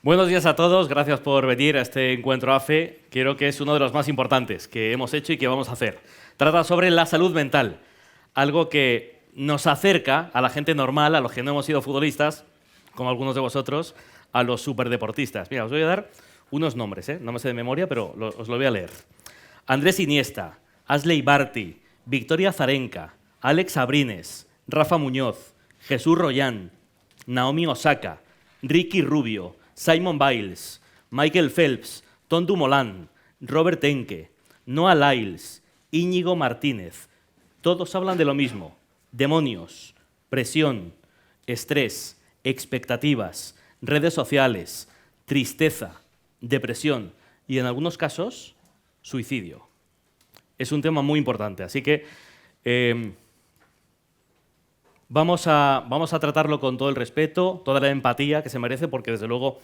Buenos días a todos, gracias por venir a este encuentro AFE. Creo que es uno de los más importantes que hemos hecho y que vamos a hacer. Trata sobre la salud mental, algo que nos acerca a la gente normal, a los que no hemos sido futbolistas, como algunos de vosotros, a los superdeportistas. Mira, os voy a dar unos nombres, no me sé de memoria, pero os lo voy a leer. Andrés Iniesta, Ashley Barty, Victoria Azarenka, Alex Abrines, Rafa Muñoz, Jesús Royán, Naomi Osaka, Ricky Rubio, Simon Biles, Michael Phelps, Tom Dumoulin, Robert Enke, Noah Lyles, Íñigo Martínez. Todos hablan de lo mismo: demonios, presión, estrés, expectativas, redes sociales, tristeza, depresión y, en algunos casos, suicidio. Es un tema muy importante, así que vamos a tratarlo con todo el respeto, toda la empatía que se merece, porque desde luego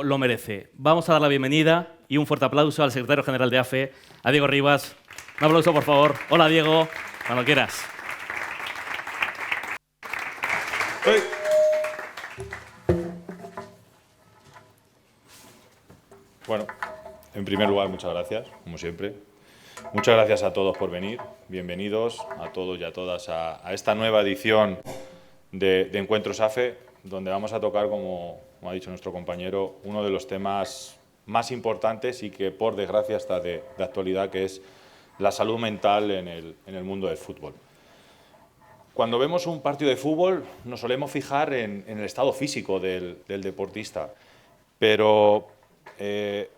lo merece. Vamos a dar la bienvenida y un fuerte aplauso al secretario general de AFE, a Diego Rivas. Un aplauso, por favor. Hola, Diego, cuando quieras. Bueno, en primer lugar, muchas gracias, como siempre. Muchas gracias a todos por venir. Bienvenidos a todos y a todas a esta nueva edición de Encuentros AFE, donde vamos a tocar, como ha dicho nuestro compañero, uno de los temas más importantes y que, por desgracia, está de actualidad, que es la salud mental en el mundo del fútbol. Cuando vemos un partido de fútbol nos solemos fijar en el estado físico del deportista, pero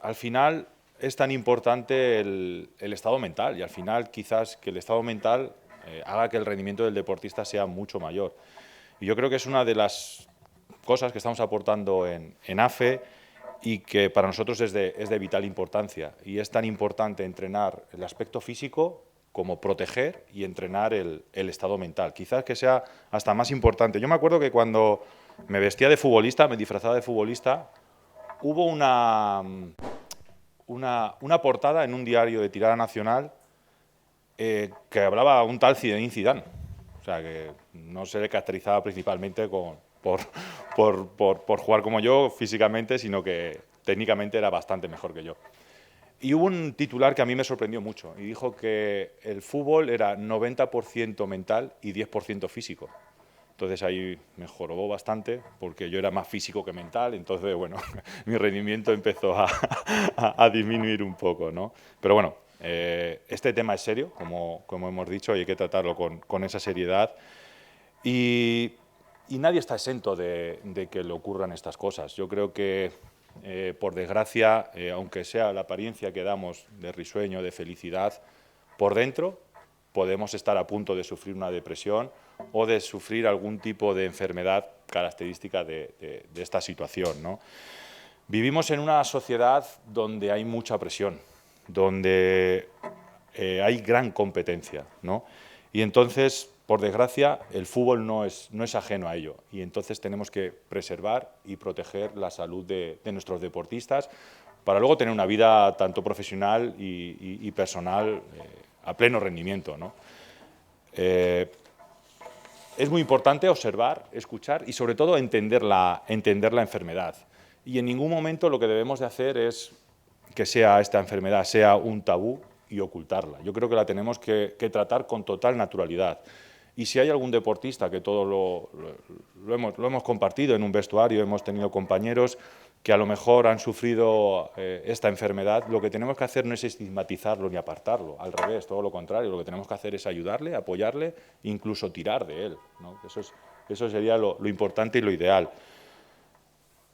al final es tan importante el estado mental, y al final quizás que el estado mental haga que el rendimiento del deportista sea mucho mayor. Y yo creo que es una de las cosas que estamos aportando en AFE y que para nosotros es de vital importancia. Y es tan importante entrenar el aspecto físico como proteger y entrenar el estado mental. Quizás que sea hasta más importante. Yo me acuerdo que cuando me vestía de futbolista, me disfrazaba de futbolista, hubo una portada en un diario de tirada nacional que hablaba un tal Zinedine Zidane. O sea, que no se le caracterizaba principalmente por jugar como yo físicamente, sino que técnicamente era bastante mejor que yo. Y hubo un titular que a mí me sorprendió mucho y dijo que el fútbol era 90% mental y 10% físico. Entonces ahí me jorobó bastante porque yo era más físico que mental, entonces, bueno, mi rendimiento empezó a disminuir un poco, ¿no? Pero bueno, este tema es serio, como hemos dicho, y hay que tratarlo con esa seriedad. Y nadie está exento de que le ocurran estas cosas. Yo creo que, por desgracia, aunque sea la apariencia que damos de risueño, de felicidad, por dentro podemos estar a punto de sufrir una depresión o de sufrir algún tipo de enfermedad característica de esta situación, ¿no? Vivimos en una sociedad donde hay mucha presión, donde hay gran competencia, ¿no? Y entonces, por desgracia, el fútbol no es ajeno a ello. Y entonces tenemos que preservar y proteger la salud de nuestros deportistas para luego tener una vida tanto profesional y personal a pleno rendimiento, ¿no? Es muy importante observar, escuchar y, sobre todo, entender la enfermedad. Y en ningún momento lo que debemos de hacer es que esta enfermedad sea un tabú y ocultarla. Yo creo que la tenemos que tratar con total naturalidad. Y si hay algún deportista, que todos lo hemos compartido en un vestuario, hemos tenido compañeros que a lo mejor han sufrido esta enfermedad, lo que tenemos que hacer no es estigmatizarlo ni apartarlo, al revés, todo lo contrario, lo que tenemos que hacer es ayudarle, apoyarle, incluso tirar de él, ¿no? Eso sería lo importante y lo ideal.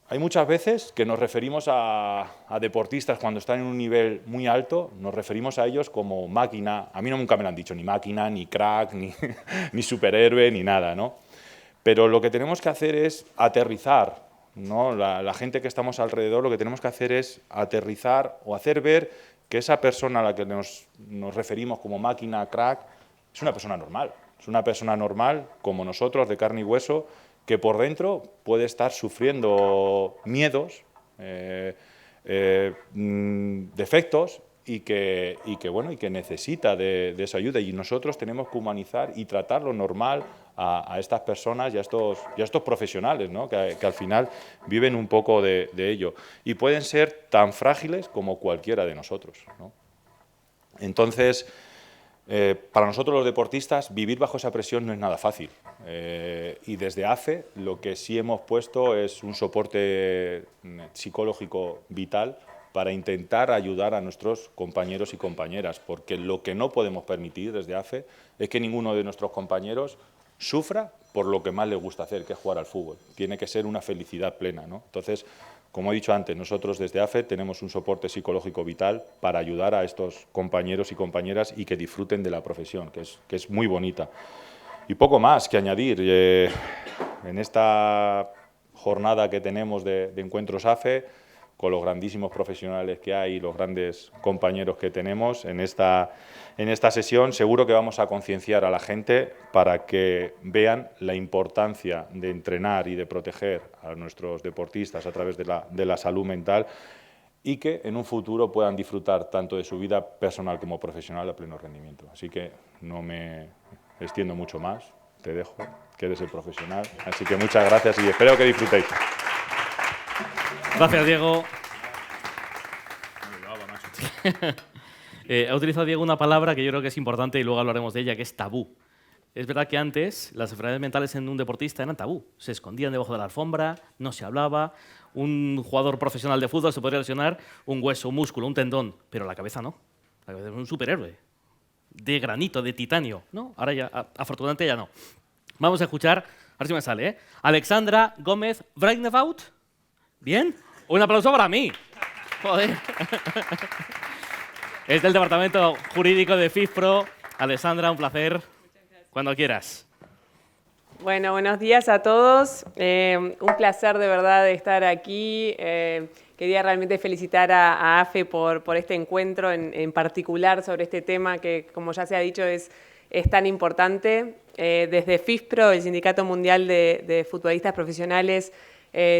Hay muchas veces que nos referimos a deportistas cuando están en un nivel muy alto, nos referimos a ellos como máquina. A mí nunca me lo han dicho, ni máquina, ni crack, ni superhéroe, ni nada, ¿no? Pero lo que tenemos que hacer es aterrizar, ¿no? La gente que estamos alrededor, lo que tenemos que hacer es aterrizar o hacer ver que esa persona a la que nos referimos como máquina, crack, es una persona normal. Es una persona normal, como nosotros, de carne y hueso, que por dentro puede estar sufriendo miedos, defectos, y que necesita de esa ayuda. Y nosotros tenemos que humanizar y tratarlo normal, a estas personas y a estos profesionales, ¿no? que al final viven un poco de ello. Y pueden ser tan frágiles como cualquiera de nosotros, ¿no? Entonces, para nosotros los deportistas, vivir bajo esa presión no es nada fácil. Y desde AFE lo que sí hemos puesto es un soporte psicológico vital para intentar ayudar a nuestros compañeros y compañeras, porque lo que no podemos permitir desde AFE es que ninguno de nuestros compañeros sufra por lo que más les gusta hacer, que es jugar al fútbol. Tiene que ser una felicidad plena, ¿no? Entonces, como he dicho antes, nosotros desde AFE tenemos un soporte psicológico vital para ayudar a estos compañeros y compañeras y que disfruten de la profesión, que es muy bonita. Y poco más que añadir. En esta jornada que tenemos de encuentros AFE, con los grandísimos profesionales que hay y los grandes compañeros que tenemos en esta sesión, seguro que vamos a concienciar a la gente para que vean la importancia de entrenar y de proteger a nuestros deportistas a través de la salud mental y que en un futuro puedan disfrutar tanto de su vida personal como profesional a pleno rendimiento. Así que no me extiendo mucho más, te dejo, que eres el profesional. Así que muchas gracias y espero que disfrutéis. Gracias, Diego. Ha utilizado Diego una palabra que yo creo que es importante y luego hablaremos de ella, que es tabú. Es verdad que antes las enfermedades mentales en un deportista eran tabú. Se escondían debajo de la alfombra, no se hablaba. Un jugador profesional de fútbol se podría lesionar un hueso, un músculo, un tendón, pero la cabeza no. La cabeza es un superhéroe. De granito, de titanio. ¿No? Ahora ya, afortunadamente ya no. Vamos a escuchar, a ver si me sale, ¿eh? Alexandra Gómez Breitnevaut. ¿Bien? Un aplauso para mí. Joder. Es del departamento jurídico de FIFPro. Alexandra, un placer. Cuando quieras. Bueno, buenos días a todos. Un placer de verdad de estar aquí. Quería realmente felicitar a AFE por este encuentro en particular sobre este tema que, como ya se ha dicho, es tan importante. Desde FIFPro, el Sindicato Mundial de Futbolistas Profesionales,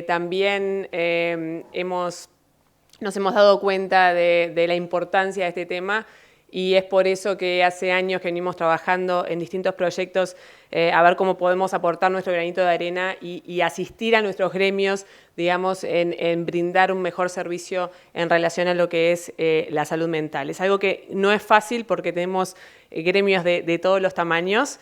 también nos hemos dado cuenta de la importancia de este tema y es por eso que hace años que venimos trabajando en distintos proyectos a ver cómo podemos aportar nuestro granito de arena y asistir a nuestros gremios, digamos, en brindar un mejor servicio en relación a lo que es la salud mental. Es algo que no es fácil porque tenemos gremios de todos los tamaños.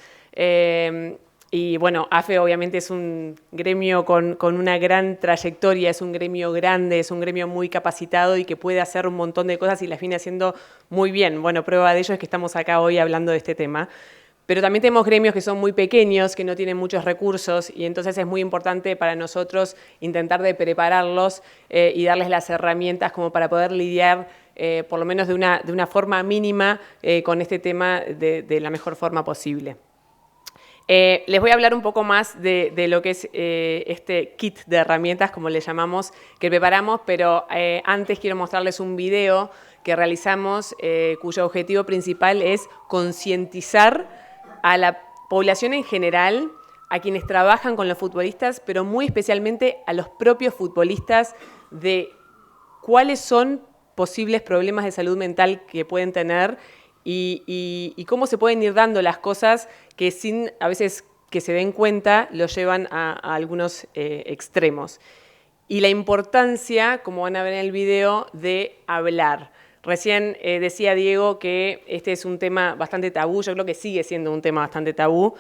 Y bueno, AFE obviamente es un gremio con una gran trayectoria, es un gremio grande, es un gremio muy capacitado y que puede hacer un montón de cosas y las viene haciendo muy bien. Bueno, prueba de ello es que estamos acá hoy hablando de este tema. Pero también tenemos gremios que son muy pequeños, que no tienen muchos recursos y entonces es muy importante para nosotros intentar de prepararlos y darles las herramientas como para poder lidiar por lo menos de una forma mínima con este tema de la mejor forma posible. Les voy a hablar un poco más de lo que es este kit de herramientas, como le llamamos, que preparamos, pero antes quiero mostrarles un video que realizamos cuyo objetivo principal es concientizar a la población en general, a quienes trabajan con los futbolistas, pero muy especialmente a los propios futbolistas de cuáles son posibles problemas de salud mental que pueden tener y cómo se pueden ir dando las cosas que sin a veces que se den cuenta los llevan a algunos extremos. Y la importancia, como van a ver en el video, de hablar. Recién decía Diego que este es un tema bastante tabú, yo creo que sigue siendo un tema bastante tabú.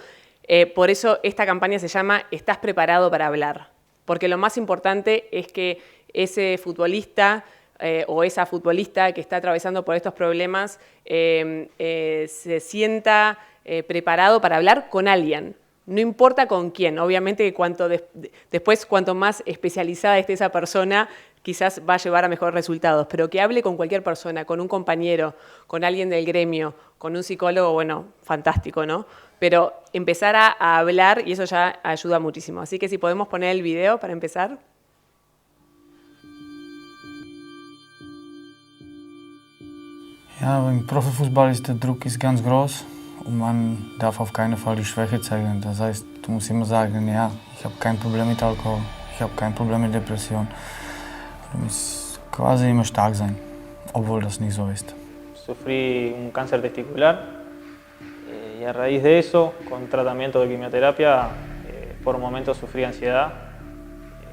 Por eso esta campaña se llama ¿Estás preparado para hablar? Porque lo más importante es que ese futbolista o esa futbolista que está atravesando por estos problemas se sienta preparado para hablar con alguien. No importa con quién, obviamente que después cuanto más especializada esté esa persona, quizás va a llevar a mejores resultados, pero que hable con cualquier persona, con un compañero, con alguien del gremio, con un psicólogo, bueno, fantástico, ¿no? Pero empezar a hablar y eso ya ayuda muchísimo. Así que si podemos poner el video para empezar. Ja, beim Profifußball ist der Druck ganz groß und man darf auf keinen Fall die Schwäche zeigen. Das heißt, du musst immer sagen, ja, ich habe kein Problem mit Alkohol, ich habe kein Problem mit Depression. Du musst quasi immer stark sein, obwohl das nicht so ist. Sufrí un cáncer testicular y Y a raíz de eso, con tratamiento de quimioterapia, por momentos sufrí ansiedad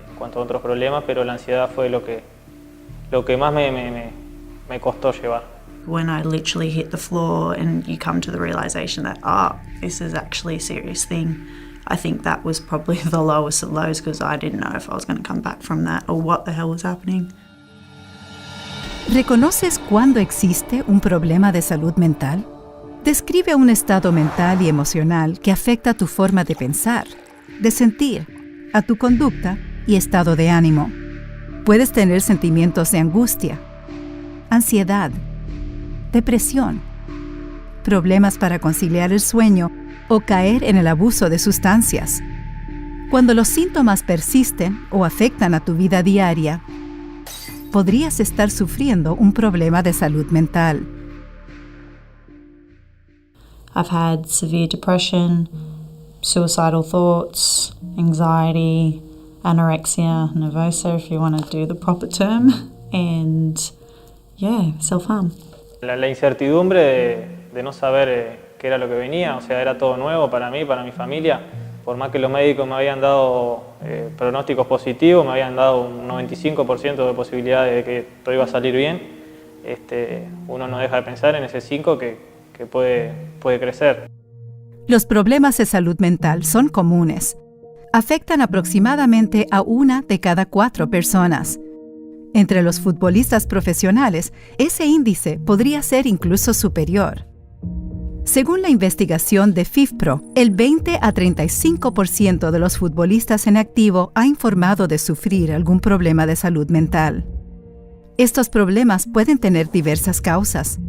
en cuanto a otros problemas, pero la ansiedad fue lo que más me costó llevar. When I literally hit the floor and you come to the realization that, this is actually a serious thing, I think that was probably the lowest of lows because I didn't know if I was going to come back from that or what the hell was happening. ¿Reconoces cuándo existe un problema de salud mental? Describe un estado mental y emocional que afecta tu forma de pensar, de sentir, a tu conducta y estado de ánimo. Puedes tener sentimientos de angustia, ansiedad, depresión, problemas para conciliar el sueño o caer en el abuso de sustancias. Cuando los síntomas persisten o afectan a tu vida diaria, podrías estar sufriendo un problema de salud mental. I've had severe depression, suicidal thoughts, anxiety, anorexia nervosa, if you want to do the proper term, and self-harm. La incertidumbre de no saber qué era lo que venía, o sea, era todo nuevo para mí, para mi familia. Por más que los médicos me habían dado pronósticos positivos, me habían dado un 95% de posibilidades de que todo iba a salir bien, uno no deja de pensar en ese 5 que puede crecer. Los problemas de salud mental son comunes. Afectan aproximadamente a 1 de cada 4 personas. Entre los futbolistas profesionales, ese índice podría ser incluso superior. Según la investigación de FIFPro, el 20 a 35% de los futbolistas en activo ha informado de sufrir algún problema de salud mental. Estos problemas pueden tener diversas causas,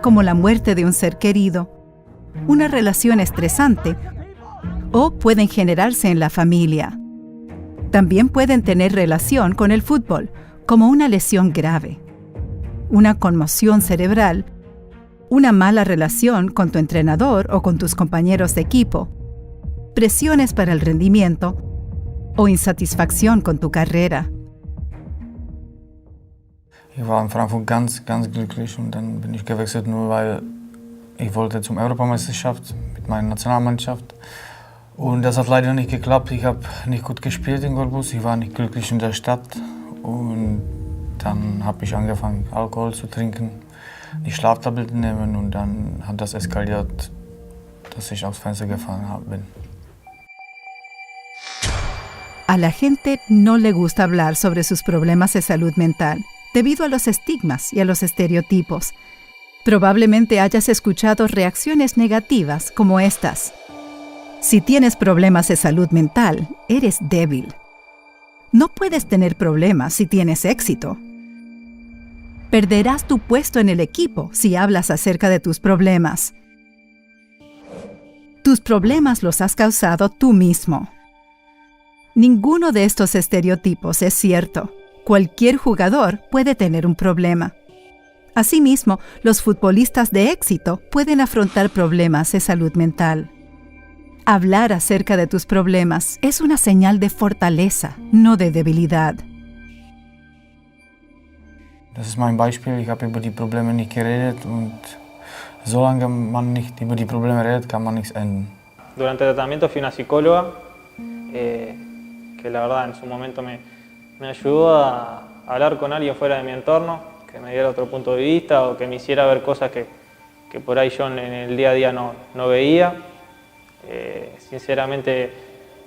como la muerte de un ser querido, una relación estresante, o pueden generarse en la familia. También pueden tener relación con el fútbol, como una lesión grave, una conmoción cerebral, una mala relación con tu entrenador o con tus compañeros de equipo, presiones para el rendimiento o insatisfacción con tu carrera. Ich war in Frankfurt ganz glücklich und dann bin ich gewechselt, nur weil ich wollte zum Europameisterschaft mit meiner Nationalmannschaft. Und das hat leider nicht geklappt. Ich habe nicht gut gespielt in Cottbus, ich war nicht glücklich in der Stadt. Und dann habe ich angefangen, Alkohol zu trinken, die Schlaftabletten nehmen und dann hat das eskaliert, dass ich aufs Fenster gefahren bin. A la gente no le gusta hablar sobre sus problemas de salud mental, debido a los estigmas y a los estereotipos. Probablemente hayas escuchado reacciones negativas como estas. Si tienes problemas de salud mental, eres débil. No puedes tener problemas si tienes éxito. Perderás tu puesto en el equipo si hablas acerca de tus problemas. Tus problemas los has causado tú mismo. Ninguno de estos estereotipos es cierto. Cualquier jugador puede tener un problema. Asimismo, los futbolistas de éxito pueden afrontar problemas de salud mental. Hablar acerca de tus problemas es una señal de fortaleza, no de debilidad. Das ist mein Beispiel. Ich habe über die Probleme nicht geredet und solange man nicht über die Probleme redet, kann man nichts ändern. Durante el tratamiento fui a una psicóloga que la verdad en su momento me ayudó a hablar con alguien fuera de mi entorno, que me diera otro punto de vista o que me hiciera ver cosas que por ahí yo en el día a día no veía. Sinceramente,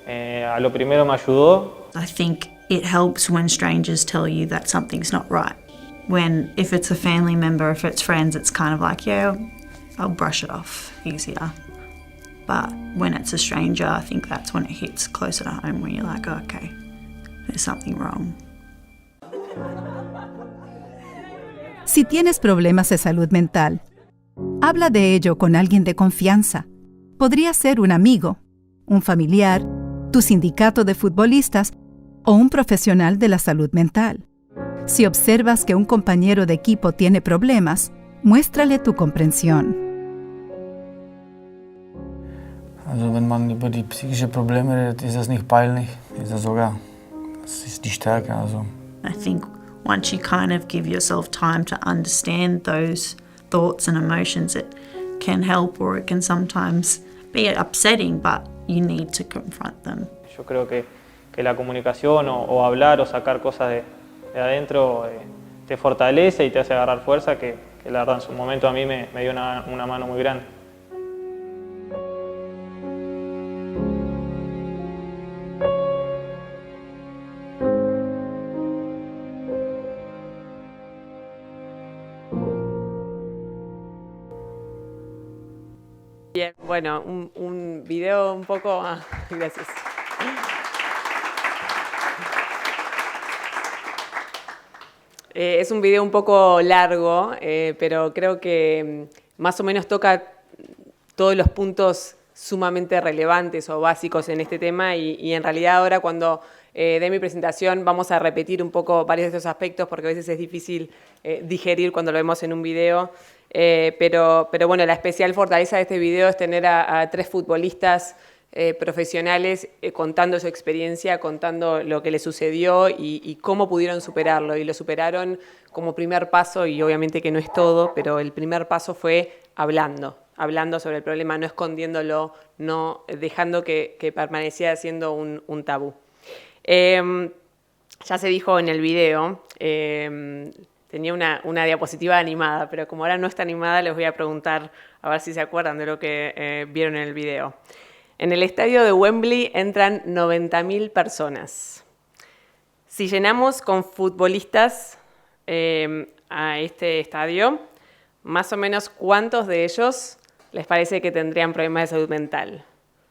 a lo primero me ayudó. I think it helps when strangers tell you that something's not right. When, if it's a family member, if it's friends, it's kind of like, yeah, I'll brush it off easier. But when it's a stranger, I think that's when it hits closer to home, when you're like, okay, there's something wrong. Si tienes problemas de salud mental, habla de ello con alguien de confianza. Podría ser un amigo, un familiar, tu sindicato de futbolistas o un profesional de la salud mental. Si observas que un compañero de equipo tiene problemas, muéstrale tu comprensión. Also wenn man über die psychischen Probleme redet, ist das nicht peinlich, ist das sogar, das ist die Stärke. Also. I think once you kind of give yourself time to understand those thoughts and emotions, it can help, or it can sometimes be upsetting, but you need to confront them. Yo creo que la comunicación o hablar o sacar cosas de adentro te fortalece y te hace agarrar fuerza, que la verdad en su momento a mí me dio una mano muy grande. Bien, bueno, un video un poco... gracias. Es un video un poco largo, pero creo que más o menos toca todos los puntos sumamente relevantes o básicos en este tema y en realidad ahora cuando dé mi presentación vamos a repetir un poco varios de estos aspectos porque a veces es difícil digerir cuando lo vemos en un video. Pero bueno, la especial fortaleza de este video es tener a 3 futbolistas profesionales contando su experiencia, contando lo que les sucedió y cómo pudieron superarlo. Y lo superaron como primer paso, y obviamente que no es todo, pero el primer paso fue hablando sobre el problema, no escondiéndolo, no dejando que permaneciera siendo un tabú. Ya se dijo en el video, tenía una diapositiva animada, pero como ahora no está animada, les voy a preguntar a ver si se acuerdan de lo que vieron en el video. En el estadio de Wembley entran 90.000 personas. Si llenamos con futbolistas a este estadio, más o menos ¿cuántos de ellos les parece que tendrían problemas de salud mental?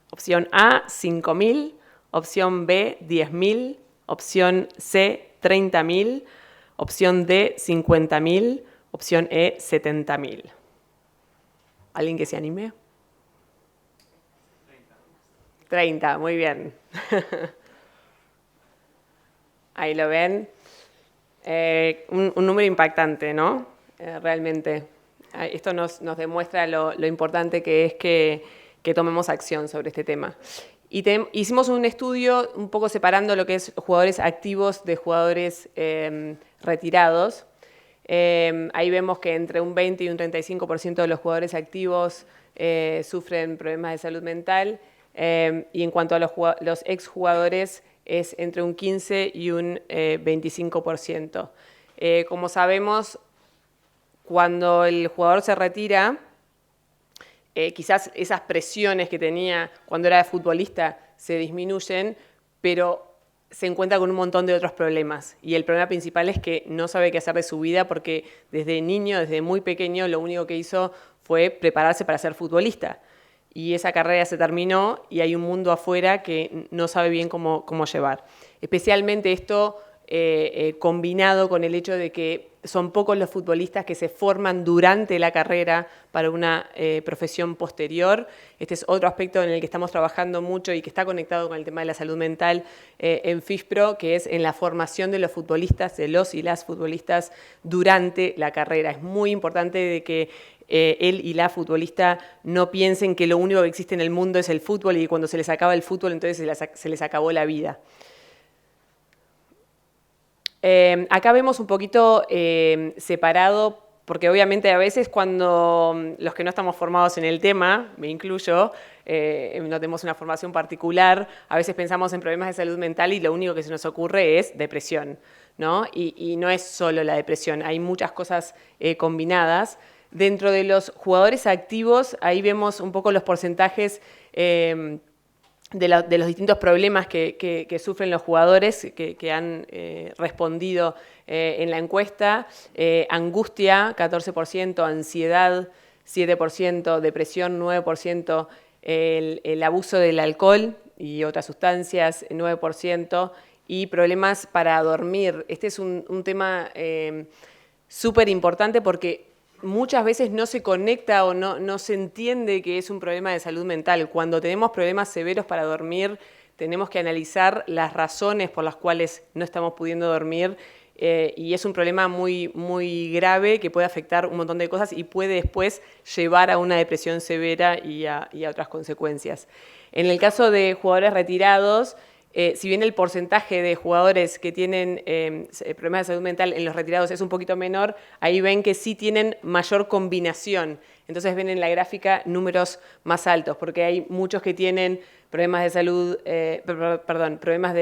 Opción A, 5.000, opción B, 10.000, opción C, 30.000, opción D, 50.000, opción E, 70.000. ¿Alguien que se anime? 30, muy bien. Ahí lo ven. Un número impactante, ¿no? Realmente. Esto nos demuestra lo importante que es que tomemos acción sobre este tema. Y hicimos un estudio un poco separando lo que es jugadores activos de jugadores retirados. Ahí vemos que entre un 20 y un 35% de los jugadores activos sufren problemas de salud mental. Y en cuanto a los exjugadores es entre un 15 y un 25%. Como sabemos, cuando el jugador se retira, quizás esas presiones que tenía cuando era futbolista se disminuyen, pero se encuentra con un montón de otros problemas. Y el problema principal es que no sabe qué hacer de su vida porque desde niño, desde muy pequeño, lo único que hizo fue prepararse para ser futbolista. Y esa carrera se terminó y hay un mundo afuera que no sabe bien cómo llevar. Especialmente esto combinado con el hecho de que son pocos los futbolistas que se forman durante la carrera para una profesión posterior. Este es otro aspecto en el que estamos trabajando mucho y que está conectado con el tema de la salud mental en FISPRO, que es en la formación de los futbolistas, de los y las futbolistas durante la carrera. Es muy importante de que él y la futbolista no piensen que lo único que existe en el mundo es el fútbol y cuando se les acaba el fútbol entonces se les acabó la vida. Acá vemos un poquito separado, porque obviamente a veces cuando los que no estamos formados en el tema, me incluyo, no tenemos una formación particular, a veces pensamos en problemas de salud mental y lo único que se nos ocurre es depresión, ¿no? Y no es solo la depresión, hay muchas cosas combinadas. Dentro de los jugadores activos, ahí vemos un poco los porcentajes de los distintos problemas que sufren los jugadores que han respondido en la encuesta. Angustia, 14%, ansiedad, 7%, depresión, 9%, el abuso del alcohol y otras sustancias, 9%, y problemas para dormir. Este es un tema súper importante porque muchas veces no se conecta o no se entiende que es un problema de salud mental. Cuando tenemos problemas severos para dormir, tenemos que analizar las razones por las cuales no estamos pudiendo dormir y es un problema muy, muy grave que puede afectar un montón de cosas y puede después llevar a una depresión severa y a otras consecuencias. En el caso de jugadores retirados, si bien el porcentaje de jugadores que tienen problemas de salud mental en los retirados es un poquito menor, ahí ven que sí tienen mayor combinación. Entonces ven en la gráfica números más altos, porque hay muchos que tienen problemas de salud, problemas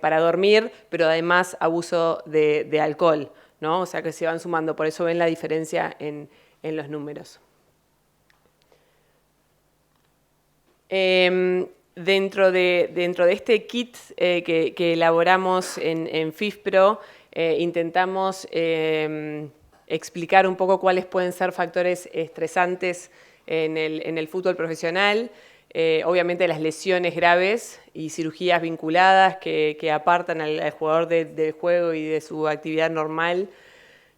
para dormir, pero además abuso de alcohol, ¿no? O sea que se van sumando, por eso ven la diferencia en los números. Dentro de este kit que elaboramos en FIFPRO, intentamos explicar un poco cuáles pueden ser factores estresantes en el fútbol profesional. Obviamente las lesiones graves y cirugías vinculadas que apartan al jugador del juego y de su actividad normal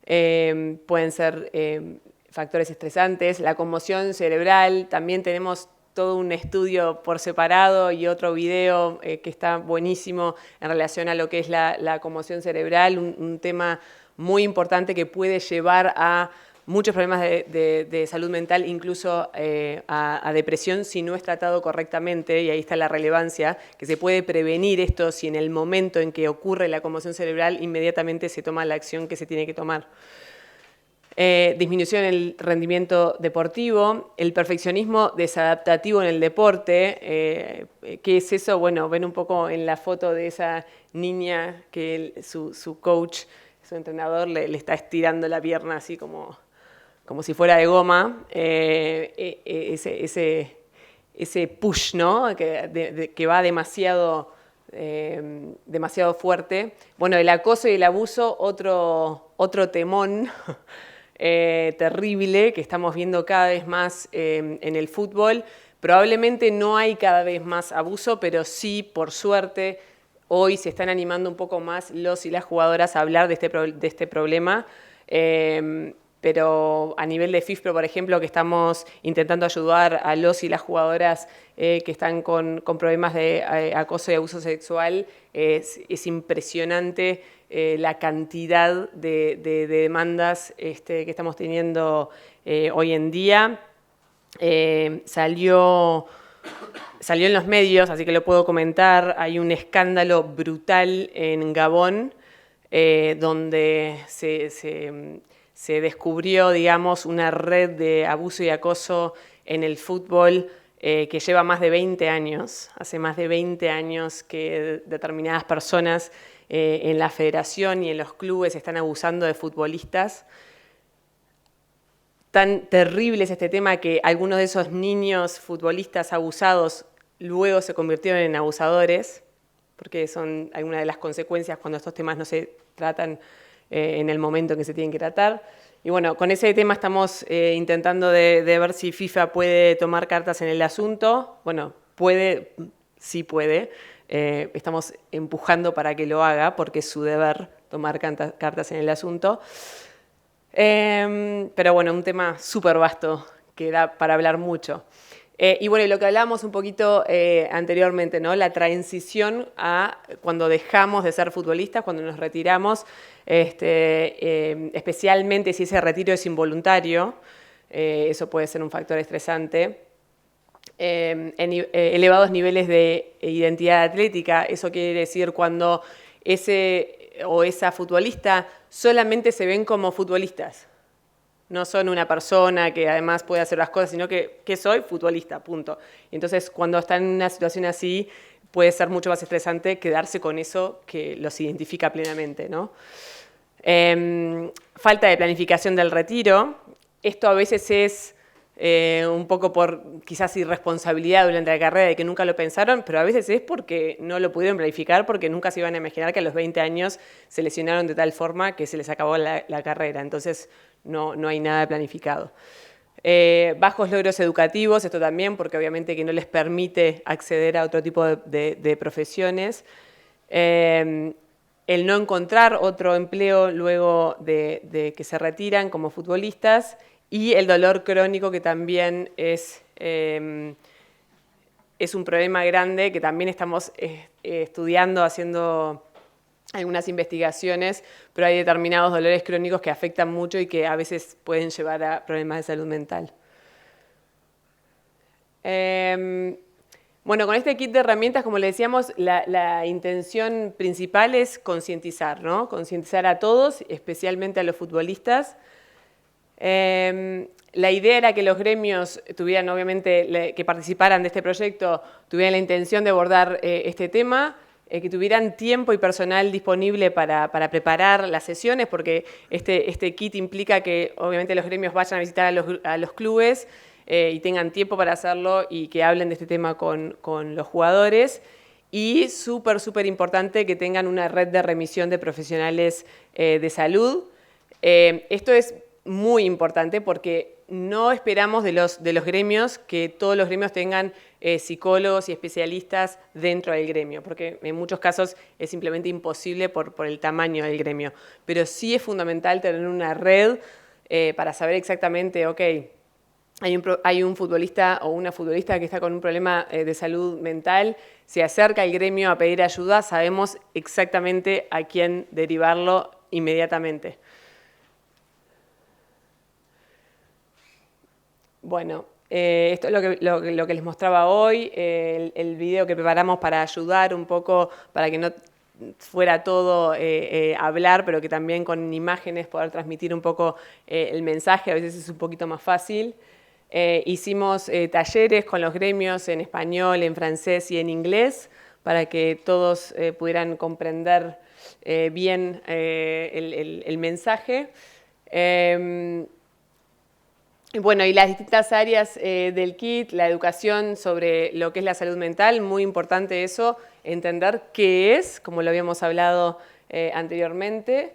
pueden ser factores estresantes. La conmoción cerebral, también tenemos todo un estudio por separado y otro video que está buenísimo en relación a lo que es la conmoción cerebral, un tema muy importante que puede llevar a muchos problemas de salud mental, incluso a depresión si no es tratado correctamente, y ahí está la relevancia, que se puede prevenir esto si en el momento en que ocurre la conmoción cerebral inmediatamente se toma la acción que se tiene que tomar. Disminución en el rendimiento deportivo, el perfeccionismo desadaptativo en el deporte. ¿Qué es eso? Bueno, ven un poco en la foto de esa niña que su coach, su entrenador, le está estirando la pierna así como si fuera de goma. Ese push, ¿no? que va demasiado fuerte. Bueno, el acoso y el abuso, otro temón terrible que estamos viendo cada vez más en el fútbol. Probablemente no hay cada vez más abuso, pero sí, por suerte, hoy se están animando un poco más los y las jugadoras a hablar de este problema. Pero a nivel de FIFPRO, por ejemplo, que estamos intentando ayudar a los y las jugadoras que están con problemas de acoso y abuso sexual, es impresionante la cantidad de demandas que estamos teniendo hoy en día. Salió en los medios, así que lo puedo comentar, hay un escándalo brutal en Gabón, donde se descubrió, digamos, una red de abuso y acoso en el fútbol que lleva más de 20 años. Hace más de 20 años que determinadas personas en la federación y en los clubes están abusando de futbolistas. Tan terrible es este tema que algunos de esos niños futbolistas abusados luego se convirtieron en abusadores, porque son algunas de las consecuencias cuando estos temas no se tratan en el momento en que se tienen que tratar. Y bueno, con ese tema estamos intentando de ver si FIFA puede tomar cartas en el asunto. Bueno, sí puede. Estamos empujando para que lo haga, porque es su deber tomar cartas en el asunto. Pero bueno, un tema súper vasto que da para hablar mucho. Y bueno, lo que hablábamos un poquito anteriormente, ¿no? La transición a cuando dejamos de ser futbolistas, cuando nos retiramos, especialmente si ese retiro es involuntario, eso puede ser un factor estresante. Elevados niveles de identidad atlética, eso quiere decir cuando ese o esa futbolista solamente se ven como futbolistas. No son una persona que además puede hacer las cosas, sino que soy futbolista, punto. Y entonces, cuando están en una situación así, puede ser mucho más estresante quedarse con eso que los identifica plenamente, ¿no? Falta de planificación del retiro. Esto a veces es un poco por quizás irresponsabilidad durante la carrera de que nunca lo pensaron, pero a veces es porque no lo pudieron planificar, porque nunca se iban a imaginar que a los 20 años se lesionaron de tal forma que se les acabó la carrera. Entonces, no hay nada planificado. Bajos logros educativos, esto también, porque obviamente que no les permite acceder a otro tipo de profesiones. El no encontrar otro empleo luego de que se retiran como futbolistas, y el dolor crónico, que también es un problema grande, que también estamos estudiando, haciendo algunas investigaciones, pero hay determinados dolores crónicos que afectan mucho y que a veces pueden llevar a problemas de salud mental. Bueno, con este kit de herramientas, como le decíamos, la intención principal es concientizar, ¿no? Concientizar a todos, especialmente a los futbolistas. La idea era que los gremios tuvieran, obviamente, que participaran de este proyecto, tuvieran la intención de abordar este tema, que tuvieran tiempo y personal disponible para preparar las sesiones, porque este kit implica que, obviamente, los gremios vayan a visitar a los clubes y tengan tiempo para hacerlo y que hablen de este tema con los jugadores. Y súper importante que tengan una red de remisión de profesionales de salud. Esto es muy importante porque no esperamos de los gremios que todos los gremios tengan psicólogos y especialistas dentro del gremio, porque en muchos casos es simplemente imposible por el tamaño del gremio. Pero sí es fundamental tener una red para saber exactamente, ok, hay un futbolista o una futbolista que está con un problema de salud mental, se acerca al gremio a pedir ayuda, sabemos exactamente a quién derivarlo inmediatamente. Bueno, esto es lo que les mostraba hoy, el video que preparamos para ayudar un poco, para que no fuera todo hablar, pero que también con imágenes poder transmitir un poco el mensaje, a veces es un poquito más fácil. Hicimos talleres con los gremios en español, en francés y en inglés, para que todos pudieran comprender bien el mensaje. Bueno, y las distintas áreas del kit, la educación sobre lo que es la salud mental, muy importante eso, entender qué es, como lo habíamos hablado anteriormente.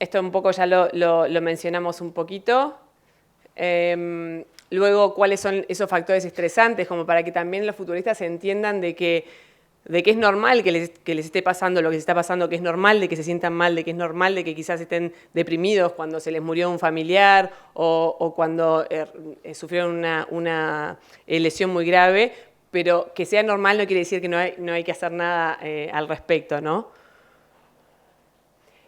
Esto un poco ya lo mencionamos un poquito. Luego, ¿cuáles son esos factores estresantes? Como para que también los futbolistas entiendan de que es normal que les esté pasando lo que les está pasando, que es normal de que se sientan mal, de que es normal de que quizás estén deprimidos cuando se les murió un familiar o cuando sufrieron una lesión muy grave, pero que sea normal no quiere decir que no hay que hacer nada al respecto, ¿no?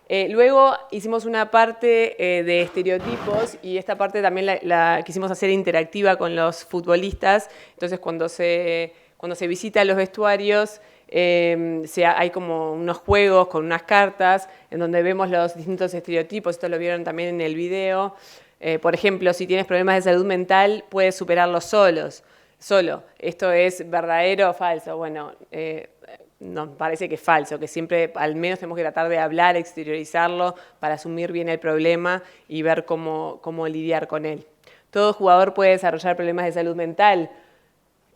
Luego hicimos una parte de estereotipos y esta parte también la quisimos hacer interactiva con los futbolistas. Entonces cuando se visita los vestuarios hay como unos juegos con unas cartas en donde vemos los distintos estereotipos. Esto lo vieron también en el video. Por ejemplo, si tienes problemas de salud mental, puedes superarlos solo. ¿Esto es verdadero o falso? Bueno, nos parece que es falso, que siempre al menos tenemos que tratar de hablar, exteriorizarlo para asumir bien el problema y ver cómo lidiar con él. ¿Todo jugador puede desarrollar problemas de salud mental?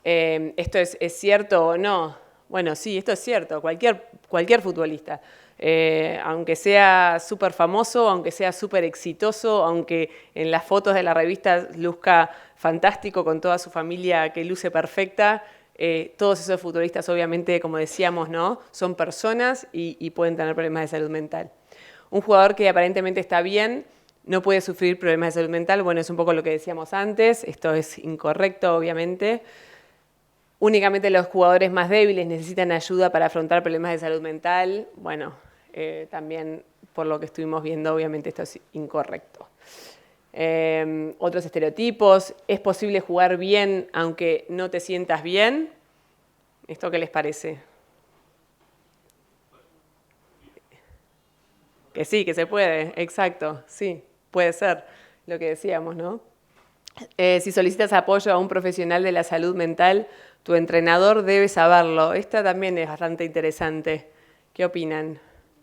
¿Esto es cierto o no? Bueno, sí, esto es cierto, cualquier futbolista. Aunque sea súper famoso, aunque sea súper exitoso, aunque en las fotos de la revista luzca fantástico con toda su familia que luce perfecta, todos esos futbolistas, obviamente, como decíamos, ¿no? Son personas y pueden tener problemas de salud mental. Un jugador que aparentemente está bien no puede sufrir problemas de salud mental. Bueno, es un poco lo que decíamos antes. Esto es incorrecto, obviamente. Únicamente los jugadores más débiles necesitan ayuda para afrontar problemas de salud mental. Bueno, también por lo que estuvimos viendo, obviamente esto es incorrecto. Otros estereotipos, ¿es posible jugar bien aunque no te sientas bien? ¿Esto qué les parece? Que sí, que se puede, exacto, sí, puede ser lo que decíamos, ¿no? Si solicitas apoyo a un profesional de la salud mental, tu entrenador debe saberlo. Esta también es bastante interesante. ¿Qué opinan?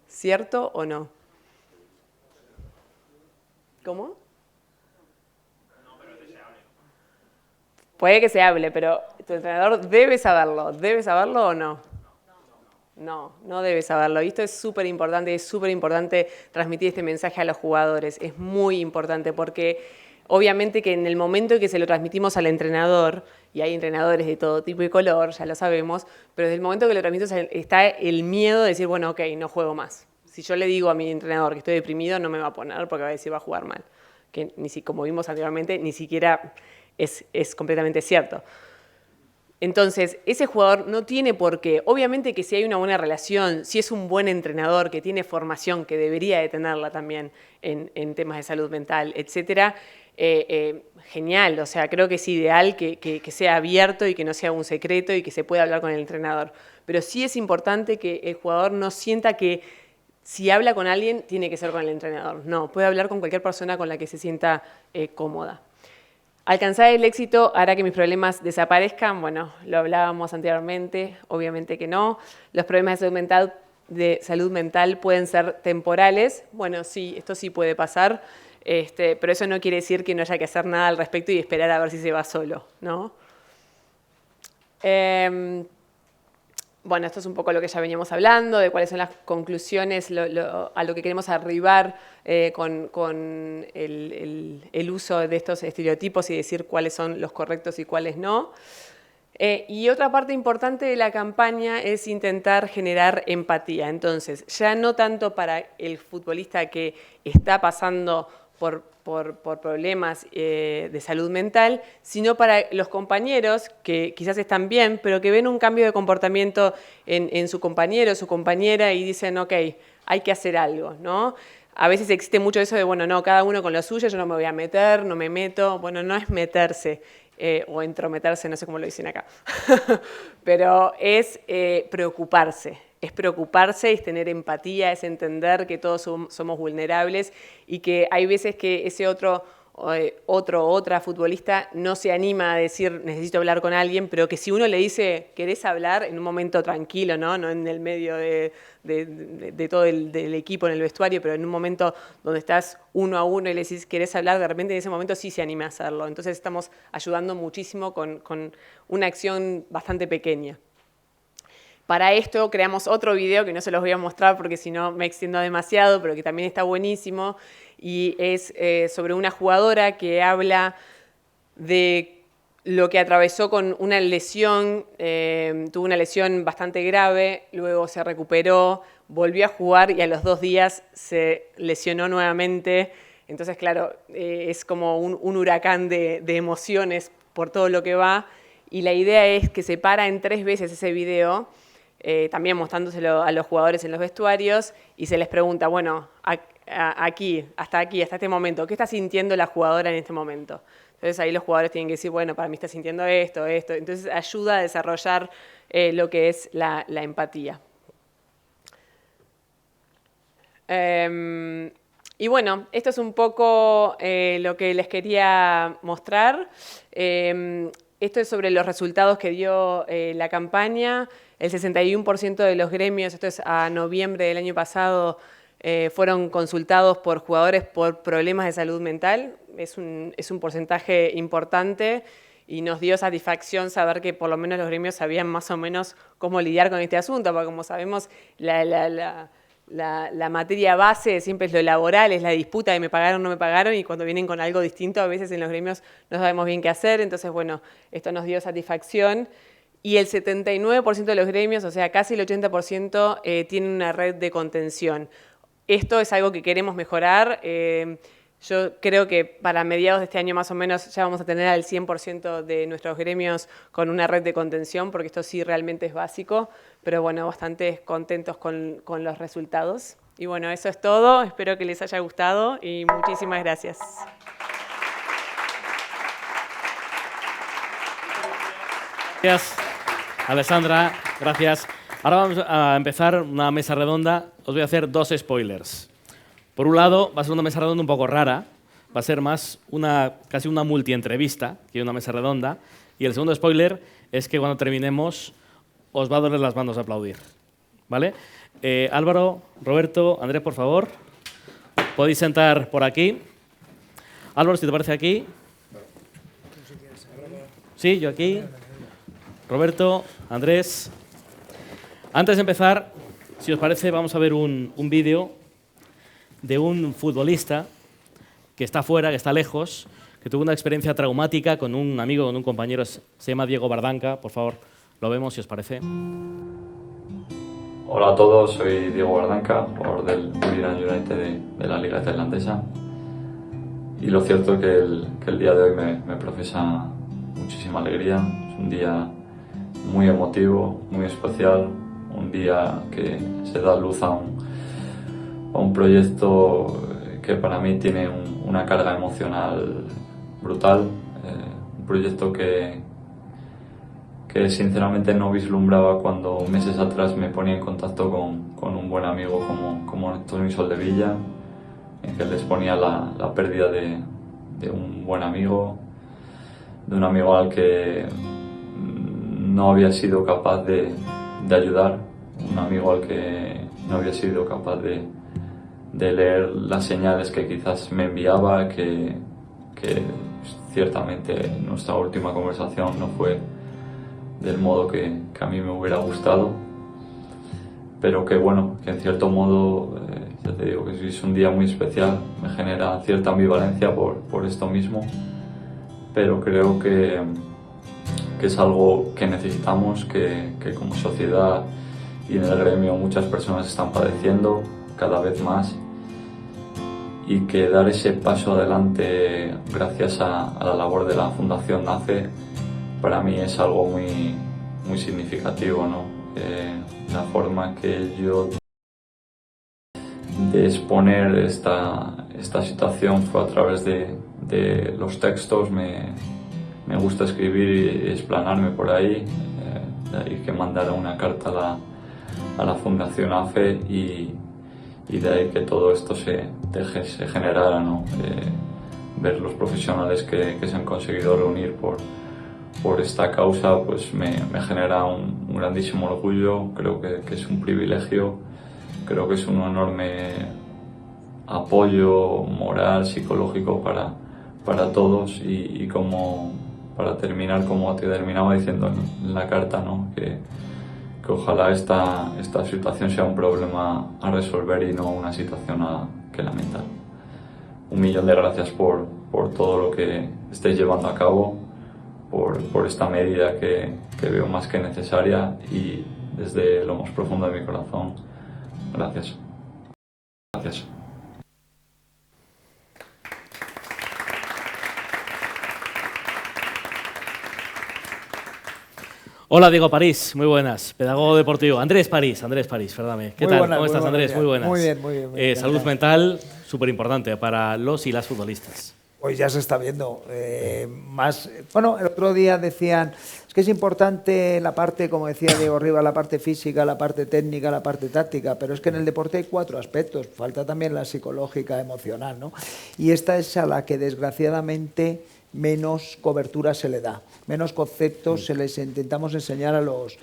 ¿Cierto o no? ¿Cómo? Puede que se hable, pero tu entrenador debe saberlo. ¿Debe saberlo o no? No debe saberlo. Y esto es súper importante transmitir este mensaje a los jugadores. Es muy importante porque obviamente que en el momento en que se lo transmitimos al entrenador, y hay entrenadores de todo tipo y color, ya lo sabemos, pero desde el momento que lo transmitimos está el miedo de decir, bueno, ok, no juego más. Si yo le digo a mi entrenador que estoy deprimido, no me va a poner porque va a decir va a jugar mal. Que como vimos anteriormente, ni siquiera es completamente cierto. Entonces, ese jugador no tiene por qué. Obviamente que si hay una buena relación, si es un buen entrenador que tiene formación, que debería de tenerla también en temas de salud mental, etcétera, genial, o sea, creo que es ideal que sea abierto y que no sea un secreto y que se pueda hablar con el entrenador. Pero sí es importante que el jugador no sienta que si habla con alguien tiene que ser con el entrenador. No, puede hablar con cualquier persona con la que se sienta cómoda. ¿Alcanzar el éxito hará que mis problemas desaparezcan? Bueno, lo hablábamos anteriormente, obviamente que no. Los problemas de salud mental pueden ser temporales. Bueno, sí, esto sí puede pasar, pero eso no quiere decir que no haya que hacer nada al respecto y esperar a ver si se va solo, ¿no? Bueno, esto es un poco lo que ya veníamos hablando, de cuáles son las conclusiones a lo que queremos arribar con el uso de estos estereotipos y decir cuáles son los correctos y cuáles no. Y otra parte importante de la campaña es intentar generar empatía. Entonces, ya no tanto para el futbolista que está pasando por problemas de salud mental, sino para los compañeros que quizás están bien, pero que ven un cambio de comportamiento en su compañero, su compañera y dicen, ok, hay que hacer algo, ¿no? A veces existe mucho eso de, bueno, no, cada uno con lo suyo, yo no me voy a meter, no me meto. Bueno, no es meterse o entrometerse, no sé cómo lo dicen acá, pero es preocuparse. Es preocuparse, es tener empatía, es entender que todos somos vulnerables y que hay veces que ese otra futbolista no se anima a decir necesito hablar con alguien, pero que si uno le dice querés hablar en un momento tranquilo, no en el medio de todo del equipo, en el vestuario, pero en un momento donde estás uno a uno y le decís querés hablar, de repente en ese momento sí se anima a hacerlo. Entonces estamos ayudando muchísimo con una acción bastante pequeña. Para esto creamos otro video que no se los voy a mostrar porque si no me extiendo demasiado, pero que también está buenísimo, y es sobre una jugadora que habla de lo que atravesó con una lesión, tuvo una lesión bastante grave, luego se recuperó, volvió a jugar y a los 2 días se lesionó nuevamente. Entonces, claro, es como un huracán de emociones por todo lo que va, y la idea es que se para en 3 veces ese video, también mostrándoselo a los jugadores en los vestuarios, y se les pregunta, bueno, hasta este momento, ¿qué está sintiendo la jugadora en este momento? Entonces ahí los jugadores tienen que decir, bueno, para mí está sintiendo esto. Entonces ayuda a desarrollar lo que es la empatía. Y bueno, esto es un poco lo que les quería mostrar. Esto es sobre los resultados que dio la campaña. El 61% de los gremios, esto es a noviembre del año pasado, fueron consultados por jugadores por problemas de salud mental. Es un porcentaje importante y nos dio satisfacción saber que por lo menos los gremios sabían más o menos cómo lidiar con este asunto, porque como sabemos, la materia base siempre es lo laboral, es la disputa de me pagaron o no me pagaron, y cuando vienen con algo distinto, a veces en los gremios no sabemos bien qué hacer. Entonces, bueno, esto nos dio satisfacción. Y el 79% de los gremios, o sea, casi el 80%, tienen una red de contención. Esto es algo que queremos mejorar. Yo creo que para mediados de este año más o menos ya vamos a tener al 100% de nuestros gremios con una red de contención, porque esto sí realmente es básico, pero bueno, bastante contentos con los resultados. Y bueno, eso es todo. Espero que les haya gustado y muchísimas gracias. Gracias, Alessandra. Gracias. Ahora vamos a empezar una mesa redonda. Os voy a hacer 2 spoilers. Por un lado, va a ser una mesa redonda un poco rara. Va a ser más casi una multi-entrevista que una mesa redonda. Y el segundo spoiler es que cuando terminemos os va a doler las manos a aplaudir. ¿Vale? Álvaro, Roberto, Andrés, por favor. Podéis sentar por aquí. Álvaro, si te parece aquí. Sí, yo aquí. Roberto, Andrés. Antes de empezar, si os parece, vamos a ver un vídeo de un futbolista que está fuera, que está lejos, que tuvo una experiencia traumática con un amigo, con un compañero, se llama Diego Bardanca. Por favor, lo vemos si os parece. Hola a todos, soy Diego Bardanca, jugador del Buriram United de la Liga Tailandesa. Y lo cierto es que el día de hoy me profesa muchísima alegría. Es un día muy emotivo, muy especial, un día que se da luz a un proyecto que para mí tiene una carga emocional brutal, un proyecto que sinceramente no vislumbraba cuando meses atrás me ponía en contacto con un buen amigo como Toni Soldevilla, en que les ponía la pérdida de un buen amigo, de un amigo al que no había sido capaz de ayudar, un amigo al que no había sido capaz de leer las señales que quizás me enviaba, que ciertamente nuestra última conversación no fue del modo que a mí me hubiera gustado, pero que bueno, que en cierto modo, ya te digo que es un día muy especial, me genera cierta ambivalencia por esto mismo, pero creo que es algo que necesitamos, que como sociedad y en el gremio muchas personas están padeciendo cada vez más, y que dar ese paso adelante gracias a la labor de la Fundación NACE para mí es algo muy significativo, ¿no? La forma que yo de exponer esta situación fue a través de los textos. Me gusta escribir y explanarme por ahí, de ahí que mandara una carta a la Fundación AFE y de ahí que todo esto se generara, ¿no? Ver los profesionales que se han conseguido reunir por esta causa, pues me genera un grandísimo orgullo. Creo que es un privilegio, creo que es un enorme apoyo moral, psicológico para todos, y como para terminar, como te terminaba diciendo en la carta, ¿no? Que ojalá esta situación sea un problema a resolver y no una situación que lamentar. 1.000.000 de gracias por todo lo que estáis llevando a cabo, por esta medida que veo más que necesaria, y desde lo más profundo de mi corazón, gracias. Gracias. Hola, Diego París, muy buenas. Pedagogo deportivo. Andrés París, perdóname. ¿Qué tal? ¿Cómo estás, Andrés? Muy buenas. Muy bien, muy bien. Salud mental, súper importante para los y las futbolistas. Pues ya se está viendo. Bueno, el otro día decían, es que es importante la parte, como decía Diego Rivas, la parte física, la parte técnica, la parte táctica, pero es que en el deporte hay 4 aspectos, falta también la psicológica, emocional, ¿no? Y esta es a la que desgraciadamente menos cobertura se le da, menos conceptos se les intentamos enseñar a los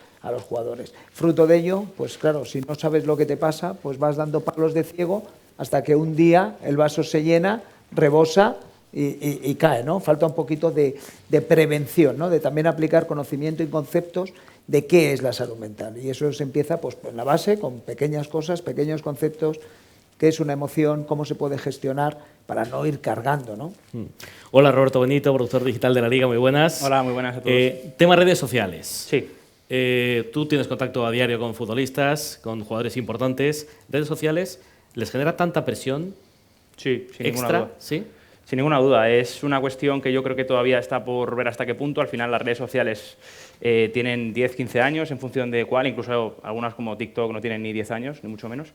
jugadores. Fruto de ello, pues claro, si no sabes lo que te pasa, pues vas dando palos de ciego hasta que un día el vaso se llena, rebosa y cae, ¿no? Falta un poquito de prevención, ¿no? De también aplicar conocimiento y conceptos de qué es la salud mental. Y eso se empieza pues en la base, con pequeñas cosas, pequeños conceptos, qué es una emoción, cómo se puede gestionar para no ir cargando, ¿no? Hola, Roberto Benito, productor digital de la Liga, muy buenas. Hola, muy buenas a todos. Tema redes sociales. Sí. Tú tienes contacto a diario con futbolistas, con jugadores importantes. ¿Redes sociales les genera tanta presión? Sí, sin extra, ninguna duda. ¿Sí? Sin ninguna duda. Es una cuestión que yo creo que todavía está por ver hasta qué punto. Al final las redes sociales tienen 10, 15 años, en función de cuál. Incluso algunas como TikTok no tienen ni 10 años, ni mucho menos.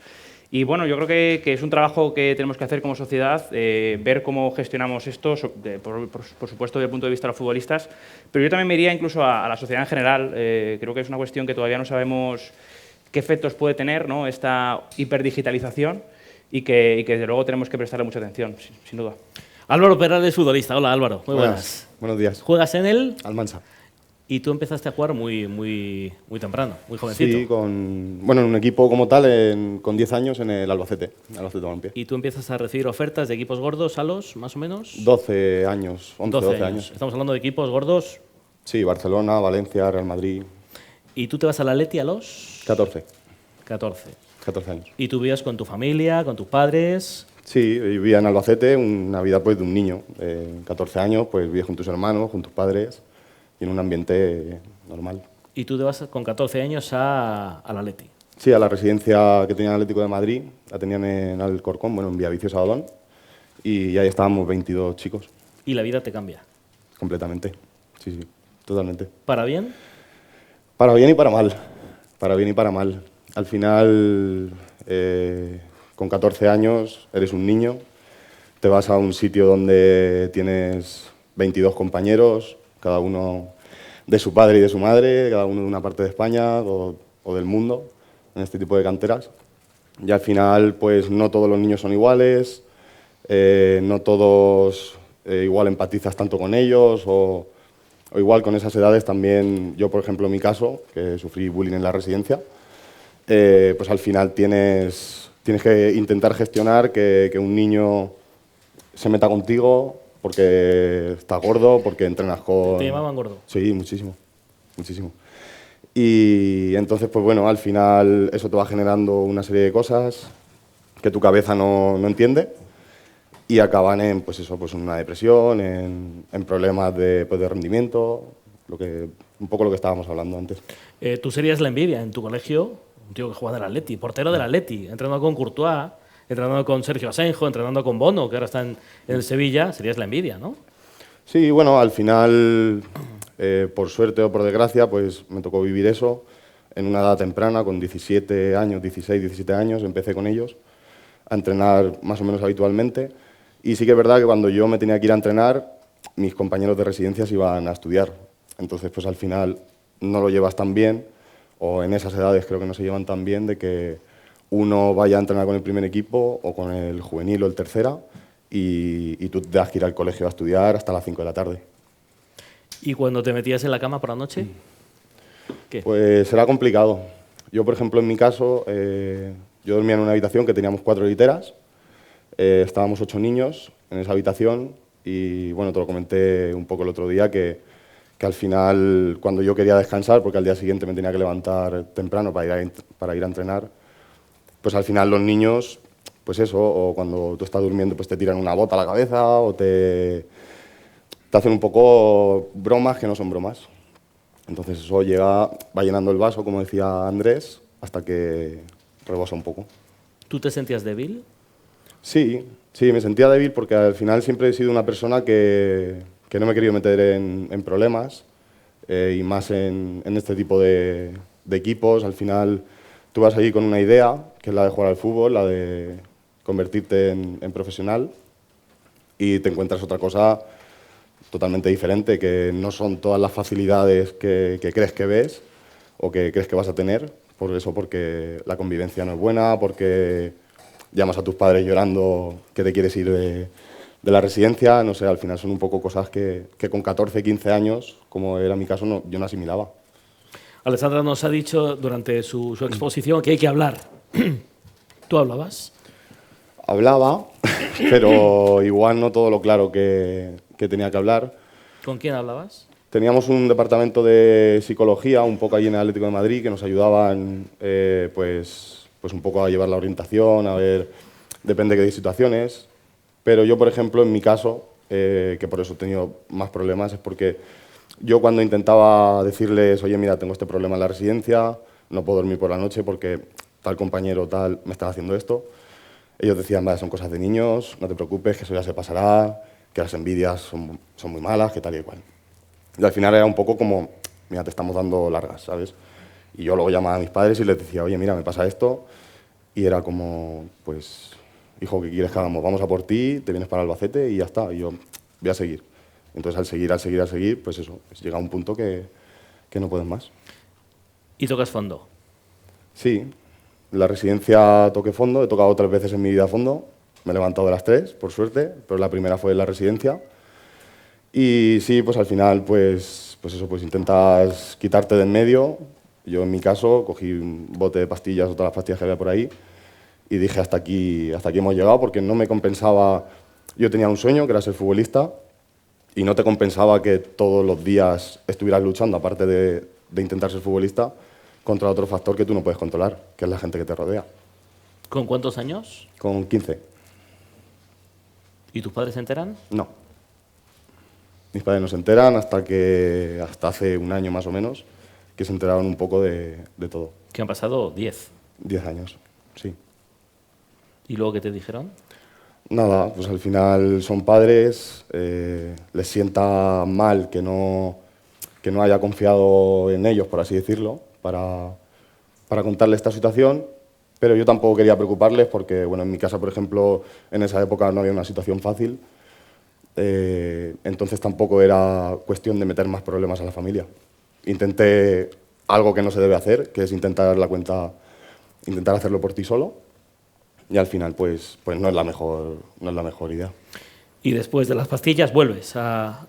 Y bueno, yo creo que es un trabajo que tenemos que hacer como sociedad, ver cómo gestionamos esto, por supuesto desde el punto de vista de los futbolistas, pero yo también me iría incluso a la sociedad en general. Creo que es una cuestión que todavía no sabemos qué efectos puede tener, ¿no? Esta hiperdigitalización, y que desde luego tenemos que prestarle mucha atención, sin duda. Álvaro Perales, futbolista. Hola, Álvaro. Muy buenas. Buenos días. ¿Juegas en el Almansa. Y tú empezaste a jugar muy temprano, muy jovencito. Sí, en un equipo como tal, con 10 años en el Albacete Balompié. ¿Y tú empiezas a recibir ofertas de equipos gordos a los, más o menos? 12 años, 11, 12 años. Estamos hablando de equipos gordos. Sí, Barcelona, Valencia, Real Madrid. ¿Y tú te vas al Atleti a los? 14. 14 años. ¿Y tú vivías con tu familia, con tus padres? Sí, vivía en Albacete, una vida pues de un niño. 14 años, pues vivías con tus hermanos, con tus padres, y en un ambiente normal. ¿Y tú te vas con 14 años al Atleti? Sí, a la residencia que tenía el Atlético de Madrid, la tenían en Alcorcón, en Villavicios Adolón, y ahí estábamos 22 chicos. ¿Y la vida te cambia? Completamente, sí, totalmente. ¿Para bien? Para bien y para mal, para bien y para mal. Al final, con 14 años eres un niño, te vas a un sitio donde tienes 22 compañeros, cada uno de su padre y de su madre, cada uno de una parte de España o del mundo, en este tipo de canteras. Y al final, pues no todos los niños son iguales, no todos igual empatizas tanto con ellos o igual con esas edades también. Yo, por ejemplo, en mi caso, que sufrí bullying en la residencia, pues al final tienes que intentar gestionar que un niño se meta contigo porque está gordo, porque entrenas con... ¿Te llamaban gordo? Sí, muchísimo, muchísimo. Y entonces, pues bueno, al final eso te va generando una serie de cosas que tu cabeza no entiende y acaban en, pues eso, pues una depresión, en problemas de rendimiento, un poco lo que estábamos hablando antes. Tú serías la envidia en tu colegio, un tío que juega del Atleti, portero del Atleti, entrenando con Courtois, entrenando con Sergio Asenjo, entrenando con Bono, que ahora está en el Sevilla, serías la envidia, ¿no? Sí, bueno, al final, por suerte o por desgracia, pues me tocó vivir eso en una edad temprana, con 17 años, 16, 17 años, empecé con ellos a entrenar más o menos habitualmente. Y sí que es verdad que cuando yo me tenía que ir a entrenar, mis compañeros de residencias iban a estudiar. Entonces, pues al final no lo llevas tan bien, o en esas edades creo que no se llevan tan bien, de que uno vaya a entrenar con el primer equipo o con el juvenil o el tercera y tú te das que ir al colegio a estudiar hasta las 5 de la tarde. ¿Y cuando te metías en la cama por la noche? ¿Qué? Pues era complicado. Yo, por ejemplo, en mi caso, yo dormía en una habitación que teníamos 4 literas, estábamos 8 niños en esa habitación y, bueno, te lo comenté un poco el otro día, que al final, cuando yo quería descansar, porque al día siguiente me tenía que levantar temprano para ir a entrenar, pues al final los niños, pues eso, o cuando tú estás durmiendo, pues te tiran una bota a la cabeza o te hacen un poco bromas que no son bromas. Entonces eso va llenando el vaso, como decía Andrés, hasta que rebosa un poco. ¿Tú te sentías débil? Sí, me sentía débil porque al final siempre he sido una persona que no me he querido meter en problemas y más en este tipo de equipos. Al final tú vas allí con una idea, que es la de jugar al fútbol, la de convertirte en profesional, y te encuentras otra cosa totalmente diferente, que no son todas las facilidades que crees que ves o que crees que vas a tener, por eso, porque la convivencia no es buena, porque llamas a tus padres llorando que te quieres ir de la residencia, no sé, al final son un poco cosas que con 14, 15 años, como era mi caso, yo no asimilaba. Alessandra nos ha dicho durante su exposición que hay que hablar. ¿Tú hablabas? Hablaba, pero igual no todo lo claro que tenía que hablar. ¿Con quién hablabas? Teníamos un departamento de psicología un poco allí en el Atlético de Madrid que nos ayudaban pues un poco a llevar la orientación, a ver, depende de qué situaciones. Pero yo, por ejemplo, en mi caso, que por eso he tenido más problemas, es porque yo cuando intentaba decirles, oye, mira, tengo este problema en la residencia, no puedo dormir por la noche porque tal compañero tal me está haciendo esto, ellos decían, vale, son cosas de niños, no te preocupes, que eso ya se pasará, que las envidias son muy malas, que tal y cual. Y al final era un poco como, mira, te estamos dando largas, ¿sabes? Y yo luego llamaba a mis padres y les decía, oye, mira, me pasa esto, y era como, pues, hijo, ¿qué quieres que hagamos? Vamos a por ti, te vienes para Albacete y ya está, y yo voy a seguir. Entonces, al seguir, pues eso, pues llega un punto que no puedes más. ¿Y tocas fondo? Sí, en la residencia toqué fondo, he tocado 3 veces en mi vida fondo, me he levantado de las 3, por suerte, pero la primera fue en la residencia. Y sí, pues al final, pues eso, pues intentas quitarte de en medio. Yo en mi caso cogí un bote de pastillas o todas las pastillas que había por ahí y dije hasta aquí hemos llegado, porque no me compensaba. Yo tenía un sueño, que era ser futbolista, y no te compensaba que todos los días estuvieras luchando, aparte de intentar ser futbolista, contra otro factor que tú no puedes controlar, que es la gente que te rodea. ¿Con cuántos años? Con 15. ¿Y tus padres se enteran? No. Mis padres no se enteran hasta hace un año más o menos, que se enteraron un poco de todo. ¿Qué han pasado? 10. 10 años, sí. ¿Y luego qué te dijeron? Nada, pues al final son padres, les sienta mal que no haya confiado en ellos, por así decirlo, para contarles esta situación, pero yo tampoco quería preocuparles porque, bueno, en mi casa, por ejemplo, en esa época no había una situación fácil. entonces tampoco era cuestión de meter más problemas a la familia. Intenté algo que no se debe hacer, que es intentar hacerlo por ti solo, y al final pues no es la mejor idea. Y después de las pastillas vuelves a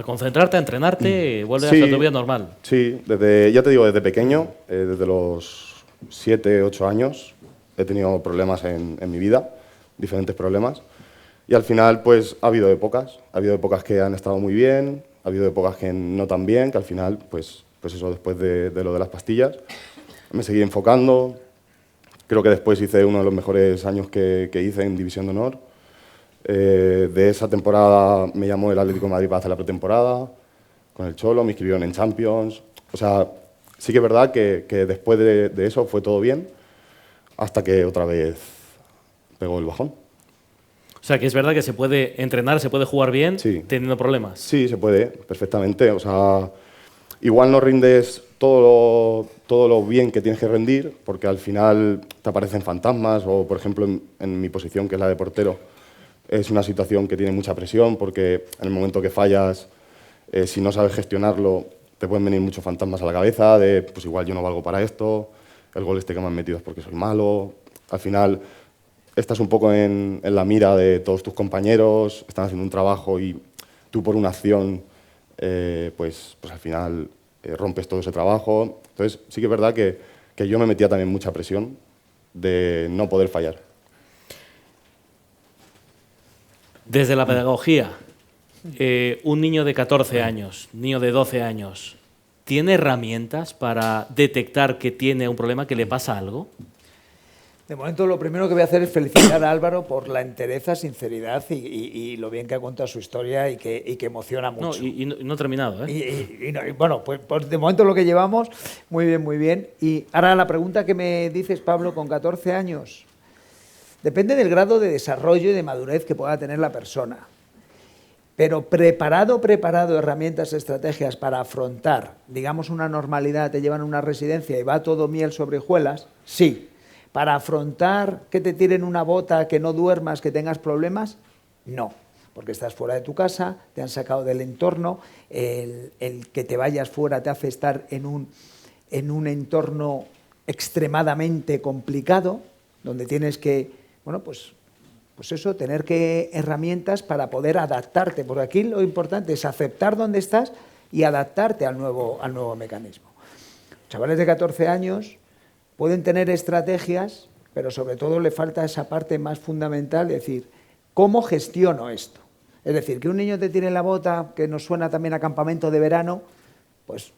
concentrarte, a entrenarte, vuelves a tu vida normal. Sí, ya te digo, desde pequeño, desde los 7, 8 años, he tenido problemas en mi vida, diferentes problemas, y al final pues ha habido épocas que han estado muy bien, ha habido épocas que no tan bien, que al final pues eso, después de lo de las pastillas, me seguí enfocando. Creo que después hice uno de los mejores años que hice en División de Honor. De esa temporada me llamó el Atlético de Madrid para hacer la pretemporada con el Cholo, me inscribieron en Champions. O sea, sí que es verdad que después de eso fue todo bien, hasta que otra vez pegó el bajón. O sea, que es verdad que se puede entrenar, se puede jugar bien teniendo problemas. Sí, se puede, perfectamente. O sea, igual no rindes todo lo bien que tienes que rendir, porque al final te aparecen fantasmas, o por ejemplo en mi posición, que es la de portero, es una situación que tiene mucha presión, porque en el momento que fallas, si no sabes gestionarlo, te pueden venir muchos fantasmas a la cabeza, de pues igual yo no valgo para esto, el gol que me han metido es porque soy malo. Al final estás un poco en la mira de todos tus compañeros, están haciendo un trabajo y tú por una acción pues al final rompes todo ese trabajo. Entonces sí que es verdad que yo me metía también mucha presión de no poder fallar. Desde la pedagogía, un niño de 14 años, niño de 12 años, ¿tiene herramientas para detectar que tiene un problema, que le pasa algo? De momento lo primero que voy a hacer es felicitar a Álvaro por la entereza, sinceridad y lo bien que ha contado su historia y que emociona mucho. No, y no he terminado, ¿eh? Bueno, pues de momento lo que llevamos, muy bien, muy bien. Y ahora la pregunta que me dices, Pablo, con 14 años, depende del grado de desarrollo y de madurez que pueda tener la persona. Pero preparado, herramientas, estrategias para afrontar, digamos, una normalidad, te llevan a una residencia y va todo miel sobre hojuelas, sí. Para afrontar que te tiren una bota, que no duermas, que tengas problemas, no. Porque estás fuera de tu casa, te han sacado del entorno, el que te vayas fuera te hace estar en un entorno extremadamente complicado, donde tienes que, bueno, pues eso, tener herramientas para poder adaptarte. Porque aquí lo importante es aceptar dónde estás y adaptarte al nuevo mecanismo. Chavales de 14 años pueden tener estrategias, pero sobre todo le falta esa parte más fundamental, es decir, ¿cómo gestiono esto? Es decir, que un niño te tire la bota, que nos suena también a campamento de verano, pues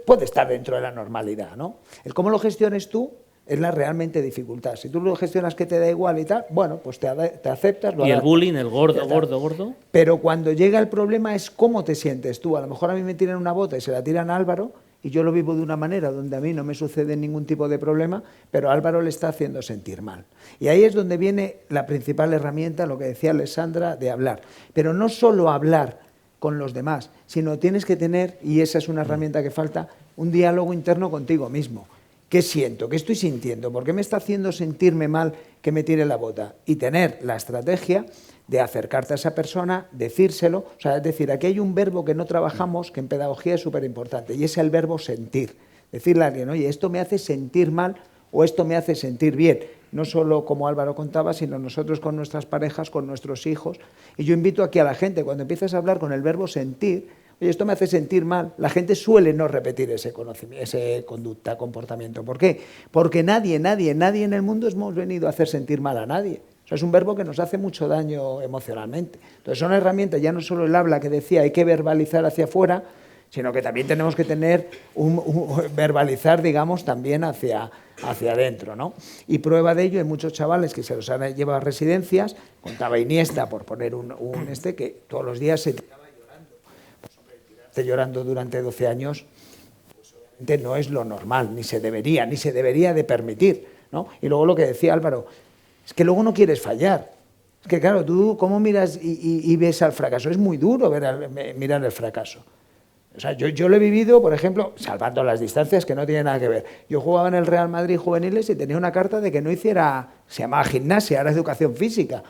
puede estar dentro de la normalidad, ¿no? El cómo lo gestiones tú es la realmente dificultad. Si tú lo gestionas que te da igual y tal, bueno, pues te aceptas. ¿Y el bullying, el gordo? Pero cuando llega el problema es cómo te sientes tú. A lo mejor a mí me tiran una bota y se la tiran a Álvaro, y yo lo vivo de una manera donde a mí no me sucede ningún tipo de problema, pero a Álvaro le está haciendo sentir mal. Y ahí es donde viene la principal herramienta, lo que decía Alessandra, de hablar. Pero no solo hablar con los demás, sino tienes que tener, y esa es una herramienta que falta, un diálogo interno contigo mismo. ¿Qué siento? ¿Qué estoy sintiendo? ¿Por qué me está haciendo sentirme mal que me tire la bota? Y tener la estrategia de acercarte a esa persona, decírselo. O sea, es decir, aquí hay un verbo que no trabajamos, que en pedagogía es súper importante, y es el verbo sentir. Decirle a alguien, oye, esto me hace sentir mal o esto me hace sentir bien. No solo como Álvaro contaba, sino nosotros con nuestras parejas, con nuestros hijos. Y yo invito aquí a la gente, cuando empiezas a hablar con el verbo sentir, oye, esto me hace sentir mal, la gente suele no repetir ese conducta, comportamiento. ¿Por qué? Porque nadie en el mundo hemos venido a hacer sentir mal a nadie. O sea, es un verbo que nos hace mucho daño emocionalmente. Entonces son herramientas, ya no solo el habla que decía, hay que verbalizar hacia afuera, sino que también tenemos que tener verbalizar, digamos, también hacia adentro, ¿no? Y prueba de ello, hay muchos chavales que se los han llevado a residencias, contaba Iniesta, por poner que todos los días se tiraba llorando. Pues hombre, tirarse llorando durante 12 años, pues obviamente no es lo normal, ni se debería de permitir, ¿no? Y luego lo que decía Álvaro, es que luego no quieres fallar. Es que claro, tú cómo miras y ves al fracaso, es muy duro mirar el fracaso. O sea, yo lo he vivido, por ejemplo, salvando las distancias, que no tiene nada que ver. Yo jugaba en el Real Madrid juveniles y tenía una carta de que no hiciera, se llamaba gimnasia, ahora es educación física.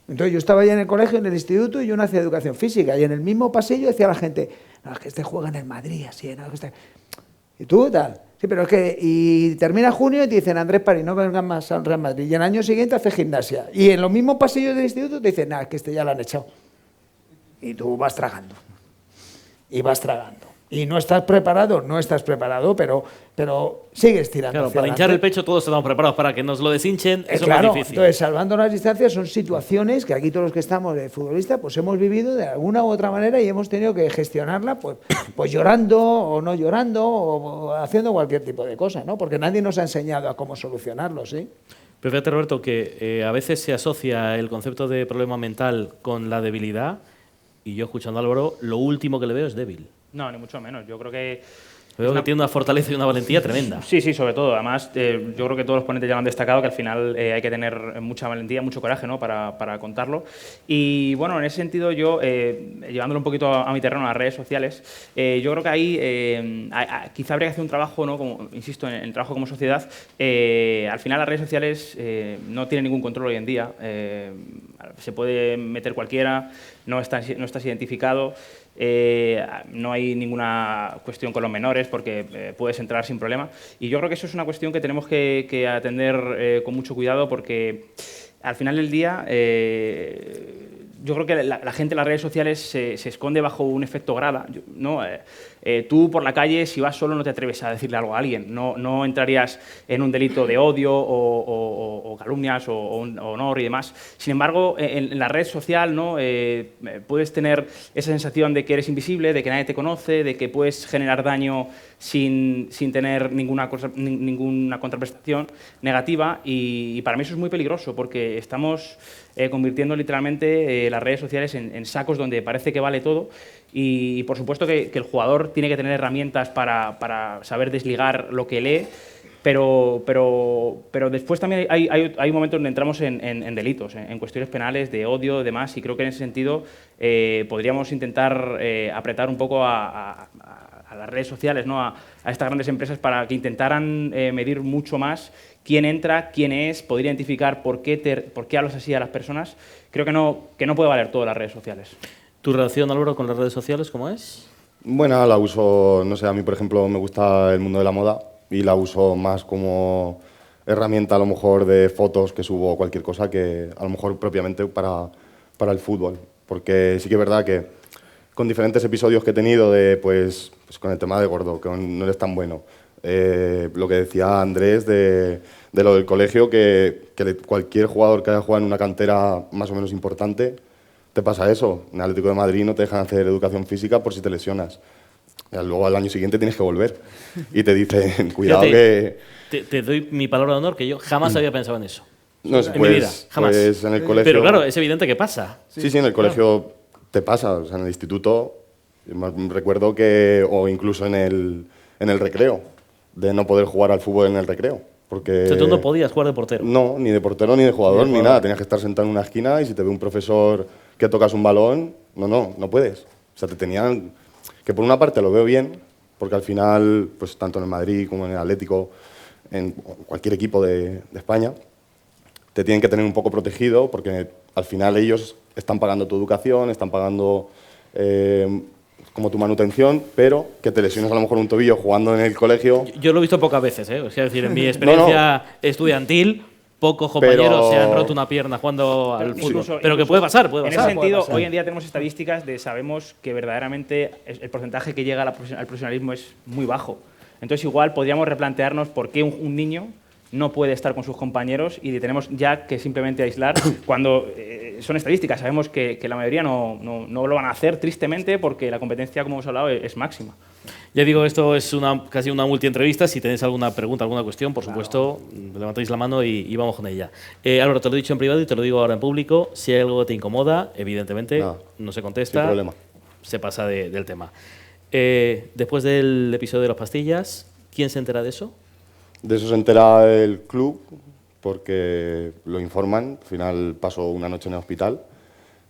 Entonces yo estaba ya en el colegio, en el instituto, y yo no hacía educación física. Y en el mismo pasillo decía la gente, no, es que este juega en el Madrid, así, no, es que este... ¿Y tú tal? Sí, pero es que... Y termina junio y te dicen, Andrés París, no vengas más al Real Madrid. Y el año siguiente hace gimnasia. Y en los mismos pasillos del instituto te dicen, nada, es que este ya lo han echado. Y tú vas tragando. Y vas tragando. Y no estás preparado, pero sigues tirando. Claro, para hinchar el pecho todos estamos preparados, para que nos lo deshinchen, eso claro, es más difícil. Entonces, salvando las distancias, son situaciones que aquí todos los que estamos de futbolistas, pues hemos vivido de alguna u otra manera y hemos tenido que gestionarla, pues llorando o no llorando o haciendo cualquier tipo de cosa, ¿no? Porque nadie nos ha enseñado a cómo solucionarlo, ¿sí? Pero fíjate, Roberto, que a veces se asocia el concepto de problema mental con la debilidad, y yo, escuchando a Álvaro, lo último que le veo es débil. No, ni mucho menos. Yo creo que... Veo que tiene una fortaleza y una valentía tremenda. Sí, sí, sobre todo. Además, yo creo que todos los ponentes ya lo han destacado, que al final hay que tener mucha valentía, mucho coraje, ¿no?, para contarlo. Y bueno, en ese sentido yo, llevándolo un poquito a mi terreno, a las redes sociales, yo creo que ahí quizá habría que hacer un trabajo, ¿no?, como, insisto, en el trabajo como sociedad. Al final las redes sociales no tienen ningún control hoy en día. Se puede meter cualquiera, no estás identificado. No hay ninguna cuestión con los menores porque puedes entrar sin problema, y yo creo que eso es una cuestión que tenemos que atender con mucho cuidado, porque al final del día yo creo que la gente en las redes sociales se esconde bajo un efecto grada, ¿no? Tú por la calle, si vas solo, no te atreves a decirle algo a alguien, no entrarías en un delito de odio o calumnias o honor y demás. Sin embargo, en la red social, ¿no?, puedes tener esa sensación de que eres invisible, de que nadie te conoce, de que puedes generar daño sin tener ninguna contraprestación negativa, y para mí eso es muy peligroso, porque estamos convirtiendo literalmente las redes sociales en sacos donde parece que vale todo, y por supuesto que el jugador tiene que tener herramientas para saber desligar lo que lee, pero después también hay momentos donde entramos en delitos, en cuestiones penales de odio y demás, y creo que en ese sentido podríamos intentar apretar un poco a las redes sociales, ¿no?, a estas grandes empresas, para que intentaran medir mucho más quién entra, quién es, poder identificar por qué hablas así a las personas. Creo que no puede valer todo las redes sociales. ¿Tu relación, Álvaro, con las redes sociales cómo es? Bueno, la uso, no sé, a mí, por ejemplo, me gusta el mundo de la moda y la uso más como herramienta, a lo mejor, de fotos que subo o cualquier cosa, que a lo mejor propiamente para el fútbol. Porque sí que es verdad que con diferentes episodios que he tenido pues con el tema de Gordo, que no eres tan bueno, lo que decía Andrés de lo del colegio, que cualquier jugador que haya jugado en una cantera más o menos importante, te pasa eso. En Atlético de Madrid no te dejan hacer educación física por si te lesionas. Luego al año siguiente tienes que volver y te dicen, cuidado. Fíjate, que... Te doy mi palabra de honor, que yo jamás había pensado en eso. No, en mi vida, jamás. Pues en el colegio... Pero claro, es evidente que pasa. Sí, en el colegio te pasa. O sea, en el instituto recuerdo que... O incluso en el recreo, de no poder jugar al fútbol en el recreo. Porque... O sea, tú no podías jugar de portero. No, ni de portero, ni de jugador, ni nada. Tenías que estar sentado en una esquina y si te ve un profesor que tocas un balón, no puedes. O sea, te tenían... Que por una parte lo veo bien, porque al final, pues tanto en el Madrid como en el Atlético, en cualquier equipo de España, te tienen que tener un poco protegido, porque al final ellos están pagando tu educación, están pagando como tu manutención, pero que te lesiones a lo mejor un tobillo jugando en el colegio... Yo lo he visto pocas veces, ¿eh? O sea, es decir, en mi experiencia estudiantil, pocos compañeros se han roto una pierna jugando al fútbol. Pero que puede pasar, puede pasar. En ese sentido, hoy en día tenemos estadísticas sabemos que verdaderamente el porcentaje que llega al profesionalismo es muy bajo. Entonces, igual podríamos replantearnos por qué un niño no puede estar con sus compañeros y le tenemos ya que simplemente aislar cuando son estadísticas. Sabemos que la mayoría no lo van a hacer, tristemente, porque la competencia, como hemos hablado, es máxima. Ya digo, esto es casi una multientrevista. Si tenéis alguna pregunta, alguna cuestión, por supuesto, levantáis la mano y vamos con ella. Álvaro, te lo he dicho en privado y te lo digo ahora en público. Si hay algo que te incomoda, evidentemente no se contesta, sin problema. Se pasa del tema. Después del episodio de las pastillas, ¿quién se entera de eso? De eso se entera el club, porque lo informan. Al final paso una noche en el hospital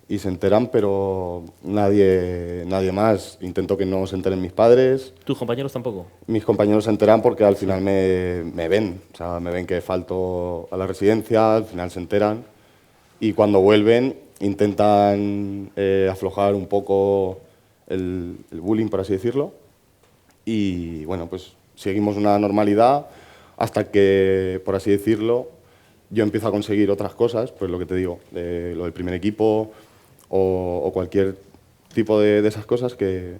y se enteran, pero nadie más. Intento que no se enteren mis padres. ¿Tus compañeros tampoco? Mis compañeros se enteran porque al final me ven. O sea, me ven que falto a la residencia, al final se enteran y cuando vuelven intentan aflojar un poco el bullying, por así decirlo, y bueno, pues seguimos una normalidad hasta que, por así decirlo, yo empiezo a conseguir otras cosas, pues lo que te digo, lo del primer equipo o cualquier tipo de esas cosas que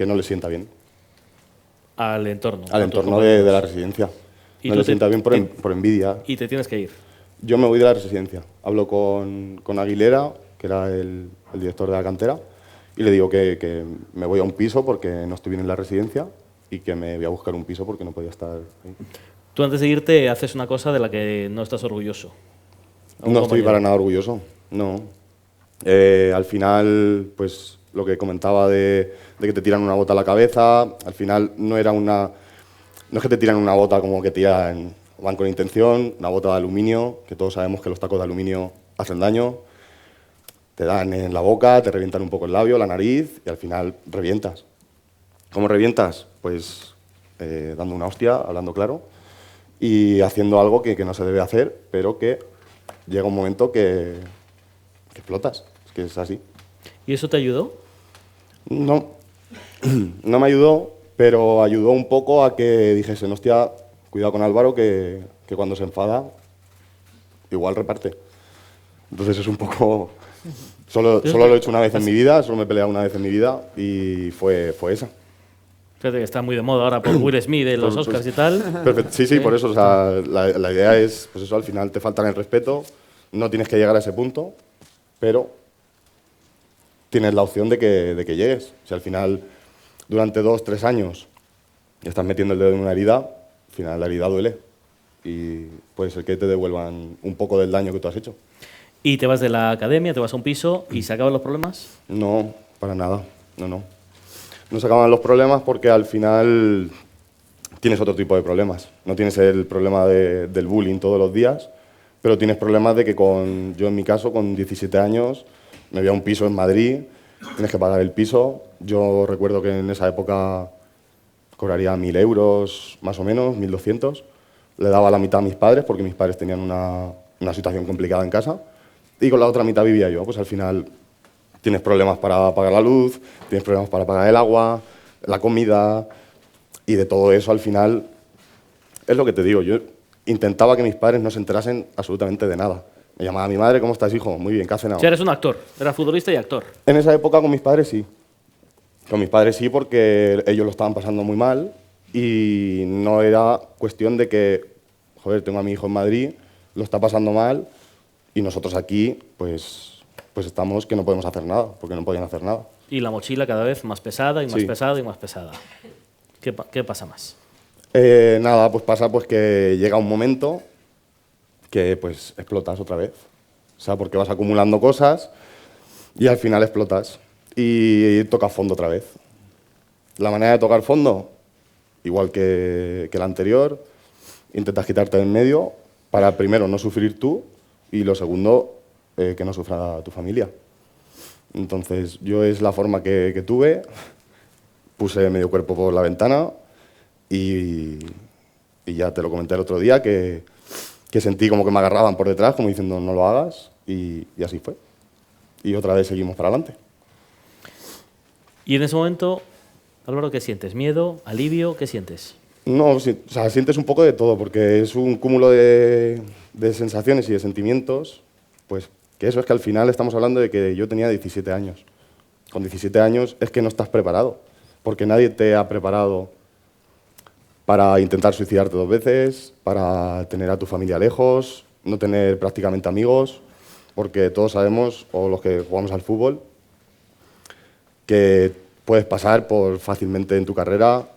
no le sienta bien. Al entorno. Al entorno de la residencia. No le sienta bien por envidia. Y te tienes que ir. Yo me voy de la residencia. Hablo con Aguilera, que era el director de la cantera, y le digo que me voy a un piso porque no estoy bien en la residencia y que me voy a buscar un piso porque no podía estar ahí. Tú antes de irte haces una cosa de la que no estás orgulloso. No estoy para nada orgulloso, no. Al final, pues lo que comentaba de que te tiran una bota a la cabeza, al final no es que te tiran una bota como que van con intención, una bota de aluminio, que todos sabemos que los tacos de aluminio hacen daño, te dan en la boca, te revientan un poco el labio, la nariz y al final revientas. ¿Cómo revientas? Pues dando una hostia, hablando claro, y haciendo algo que no se debe hacer, pero que llega un momento que explotas, es que es así. ¿Y eso te ayudó? No, no me ayudó, pero ayudó un poco a que dijesen, hostia, cuidado con Álvaro, que cuando se enfada, igual reparte. Entonces es un poco... Solo lo he hecho una vez en mi vida, solo me he peleado una vez en mi vida y fue esa. Fíjate que está muy de moda ahora por Will Smith de los Oscars y tal. Perfecto. Sí, por eso. O sea, la idea es, pues eso, al final te faltan el respeto, no tienes que llegar a ese punto, pero tienes la opción de que llegues. Si al final, durante 2 o 3 años, estás metiendo el dedo en una herida, al final la herida duele y puede ser que te devuelvan un poco del daño que tú has hecho. ¿Y te vas de la academia, te vas a un piso y se acaban los problemas? No, para nada. No se acaban los problemas porque al final tienes otro tipo de problemas. No tienes el problema del bullying todos los días, pero tienes problemas de que yo en mi caso, con 17 años, me voy a un piso en Madrid, tienes que pagar el piso. Yo recuerdo que en esa época cobraría 1.000 euros, más o menos, 1.200. Le daba la mitad a mis padres porque mis padres tenían una situación complicada en casa y con la otra mitad vivía yo. Pues al final tienes problemas para pagar la luz, tienes problemas para pagar el agua, la comida, y de todo eso al final, es lo que te digo, yo intentaba que mis padres no se enterasen absolutamente de nada. Me llamaba mi madre, ¿cómo estás, hijo? Muy bien, ¿qué has cenado? O sea, eres un actor, eras futbolista y actor. En esa época con mis padres sí. Con mis padres sí porque ellos lo estaban pasando muy mal y no era cuestión de que, joder, tengo a mi hijo en Madrid, lo está pasando mal y nosotros aquí, pues estamos que no podemos hacer nada, porque no podían hacer nada. Y la mochila cada vez más pesada y más Sí. pesada y más pesada. ¿Qué pasa más? Nada, pues pasa pues que llega un momento que pues explotas otra vez. O sea, porque vas acumulando cosas y al final explotas y tocas fondo otra vez. La manera de tocar fondo, igual que la anterior, intentas quitarte de en medio para primero no sufrir tú y lo segundo, que no sufra tu familia. Entonces, yo es la forma que tuve, puse medio cuerpo por la ventana y ya te lo comenté el otro día, que sentí como que me agarraban por detrás, como diciendo no lo hagas, y así fue. Y otra vez seguimos para adelante. Y en ese momento, Álvaro, ¿qué sientes? ¿Miedo? ¿Alivio? ¿Qué sientes? No, sí, o sea, sientes un poco de todo, porque es un cúmulo de sensaciones y de sentimientos, pues que eso es que al final estamos hablando de que yo tenía 17 años. Con 17 años es que no estás preparado, porque nadie te ha preparado para intentar suicidarte 2 veces, para tener a tu familia lejos, no tener prácticamente amigos, porque todos sabemos, o los que jugamos al fútbol, que puedes pasar por fácilmente en tu carrera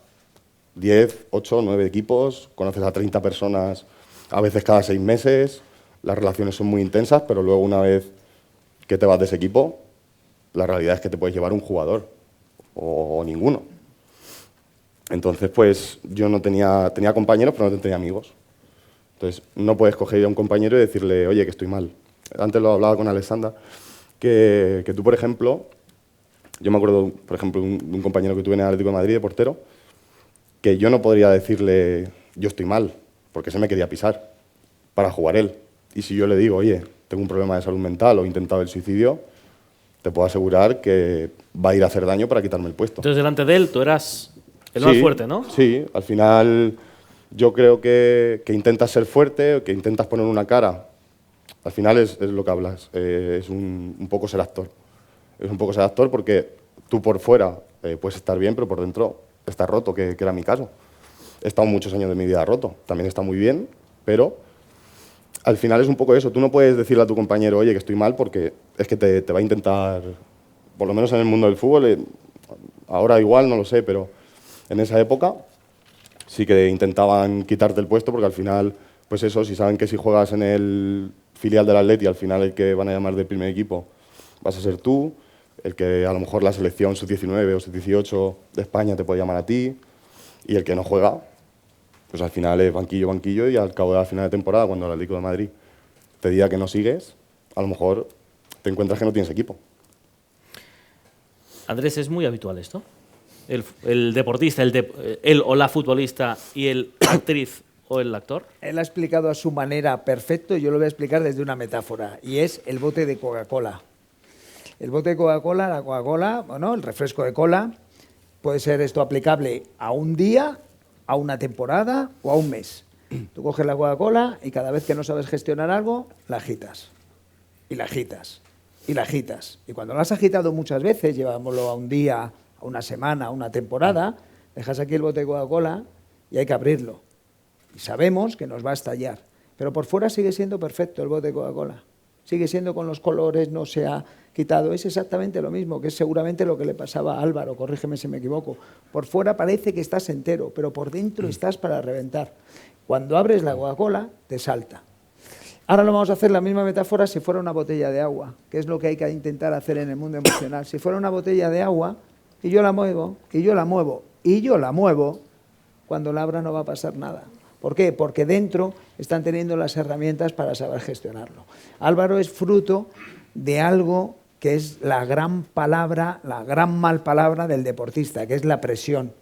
10, 8, 9 equipos, conoces a 30 personas a veces cada 6 meses, las relaciones son muy intensas, pero luego una vez que te vas de ese equipo, la realidad es que te puedes llevar un jugador o ninguno. Entonces, pues yo no tenía compañeros, pero no tenía amigos. Entonces, no puedes coger a un compañero y decirle, oye, que estoy mal. Antes lo hablaba con Alexandra, que tú, por ejemplo, yo me acuerdo, por ejemplo, de un compañero que tuve en el Atlético de Madrid, de portero, que yo no podría decirle, yo estoy mal, porque se me quería pisar para jugar él. Y si yo le digo, oye, tengo un problema de salud mental o he intentado el suicidio, te puedo asegurar que va a ir a hacer daño para quitarme el puesto. Entonces, delante de él, tú eras el más fuerte, ¿no? Sí, al final yo creo que intentas ser fuerte, que intentas poner una cara. Al final es lo que hablas, es un poco ser actor. Es un poco ser actor porque tú por fuera puedes estar bien, pero por dentro estás roto, que era mi caso. He estado muchos años de mi vida roto, también está muy bien, pero al final es un poco eso. Tú no puedes decirle a tu compañero, oye, que estoy mal, porque es que te va a intentar, por lo menos en el mundo del fútbol, ahora igual, no lo sé, pero en esa época sí que intentaban quitarte el puesto, porque al final, pues eso, si saben que si juegas en el filial del Atleti, al final el que van a llamar de primer equipo vas a ser tú, el que a lo mejor la selección sub-19 o sub-18 de España te puede llamar a ti, y el que no juega, pues al final es banquillo, banquillo, y al cabo de la final de temporada, cuando el Atlético de Madrid te diga que no sigues, a lo mejor te encuentras que no tienes equipo. Andrés, ¿es muy habitual esto? El deportista, él o la futbolista y el actriz o el actor. Él ha explicado a su manera perfecto, yo lo voy a explicar desde una metáfora, y es el bote de Coca-Cola. El bote de Coca-Cola, la Coca-Cola, bueno, el refresco de cola, puede ser esto aplicable a un día, a una temporada o a un mes. Tú coges la Coca-Cola y cada vez que no sabes gestionar algo, la agitas. Y la agitas. Y la agitas. Y cuando la has agitado muchas veces, llevámoslo a un día, a una semana, a una temporada, dejas aquí el bote de Coca-Cola y hay que abrirlo. Y sabemos que nos va a estallar. Pero por fuera sigue siendo perfecto el bote de Coca-Cola. Sigue siendo con los colores, no se ha quitado. Es exactamente lo mismo, que es seguramente lo que le pasaba a Álvaro, corrígeme si me equivoco. Por fuera parece que estás entero, pero por dentro estás para reventar. Cuando abres la Coca-Cola, te salta. Ahora lo vamos a hacer la misma metáfora si fuera una botella de agua, que es lo que hay que intentar hacer en el mundo emocional. Si fuera una botella de agua, y yo la muevo, y yo la muevo, y yo la muevo, cuando la abra no va a pasar nada. ¿Por qué? Porque dentro están teniendo las herramientas para saber gestionarlo. Álvaro es fruto de algo que es la gran palabra, la gran mal palabra del deportista, que es la presión.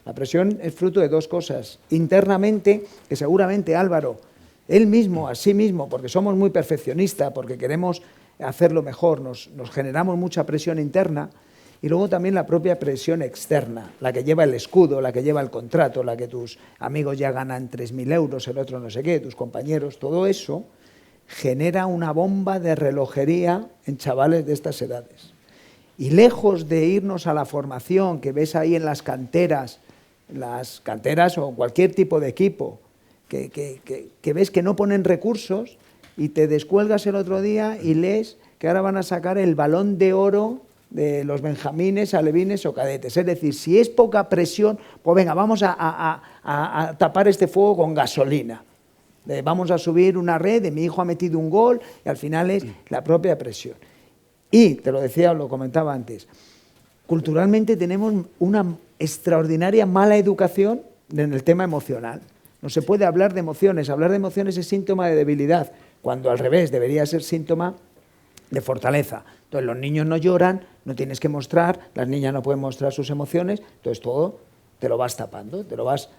La presión es fruto de dos cosas. Internamente, que seguramente Álvaro, él mismo, a sí mismo, porque somos muy perfeccionistas, porque queremos hacerlo mejor, nos generamos mucha presión interna, y luego también la propia presión externa, la que lleva el escudo, la que lleva el contrato, la que tus amigos ya ganan 3.000 euros, el otro no sé qué, tus compañeros, todo eso genera una bomba de relojería en chavales de estas edades. Y lejos de irnos a la formación que ves ahí en las canteras o cualquier tipo de equipo, que ves que no ponen recursos y te descuelgas el otro día y lees que ahora van a sacar el balón de oro de los benjamines, alevines o cadetes. Es decir, si es poca presión, pues venga, vamos a tapar este fuego con gasolina. Vamos a subir una red, de mi hijo ha metido un gol, y al final es la propia presión. Y, te lo decía, lo comentaba antes, culturalmente tenemos una extraordinaria mala educación en el tema emocional. No se puede hablar de emociones es síntoma de debilidad, cuando al revés debería ser síntoma de fortaleza. Entonces los niños no lloran, no tienes que mostrar, las niñas no pueden mostrar sus emociones, entonces todo te lo vas tapando, te lo vas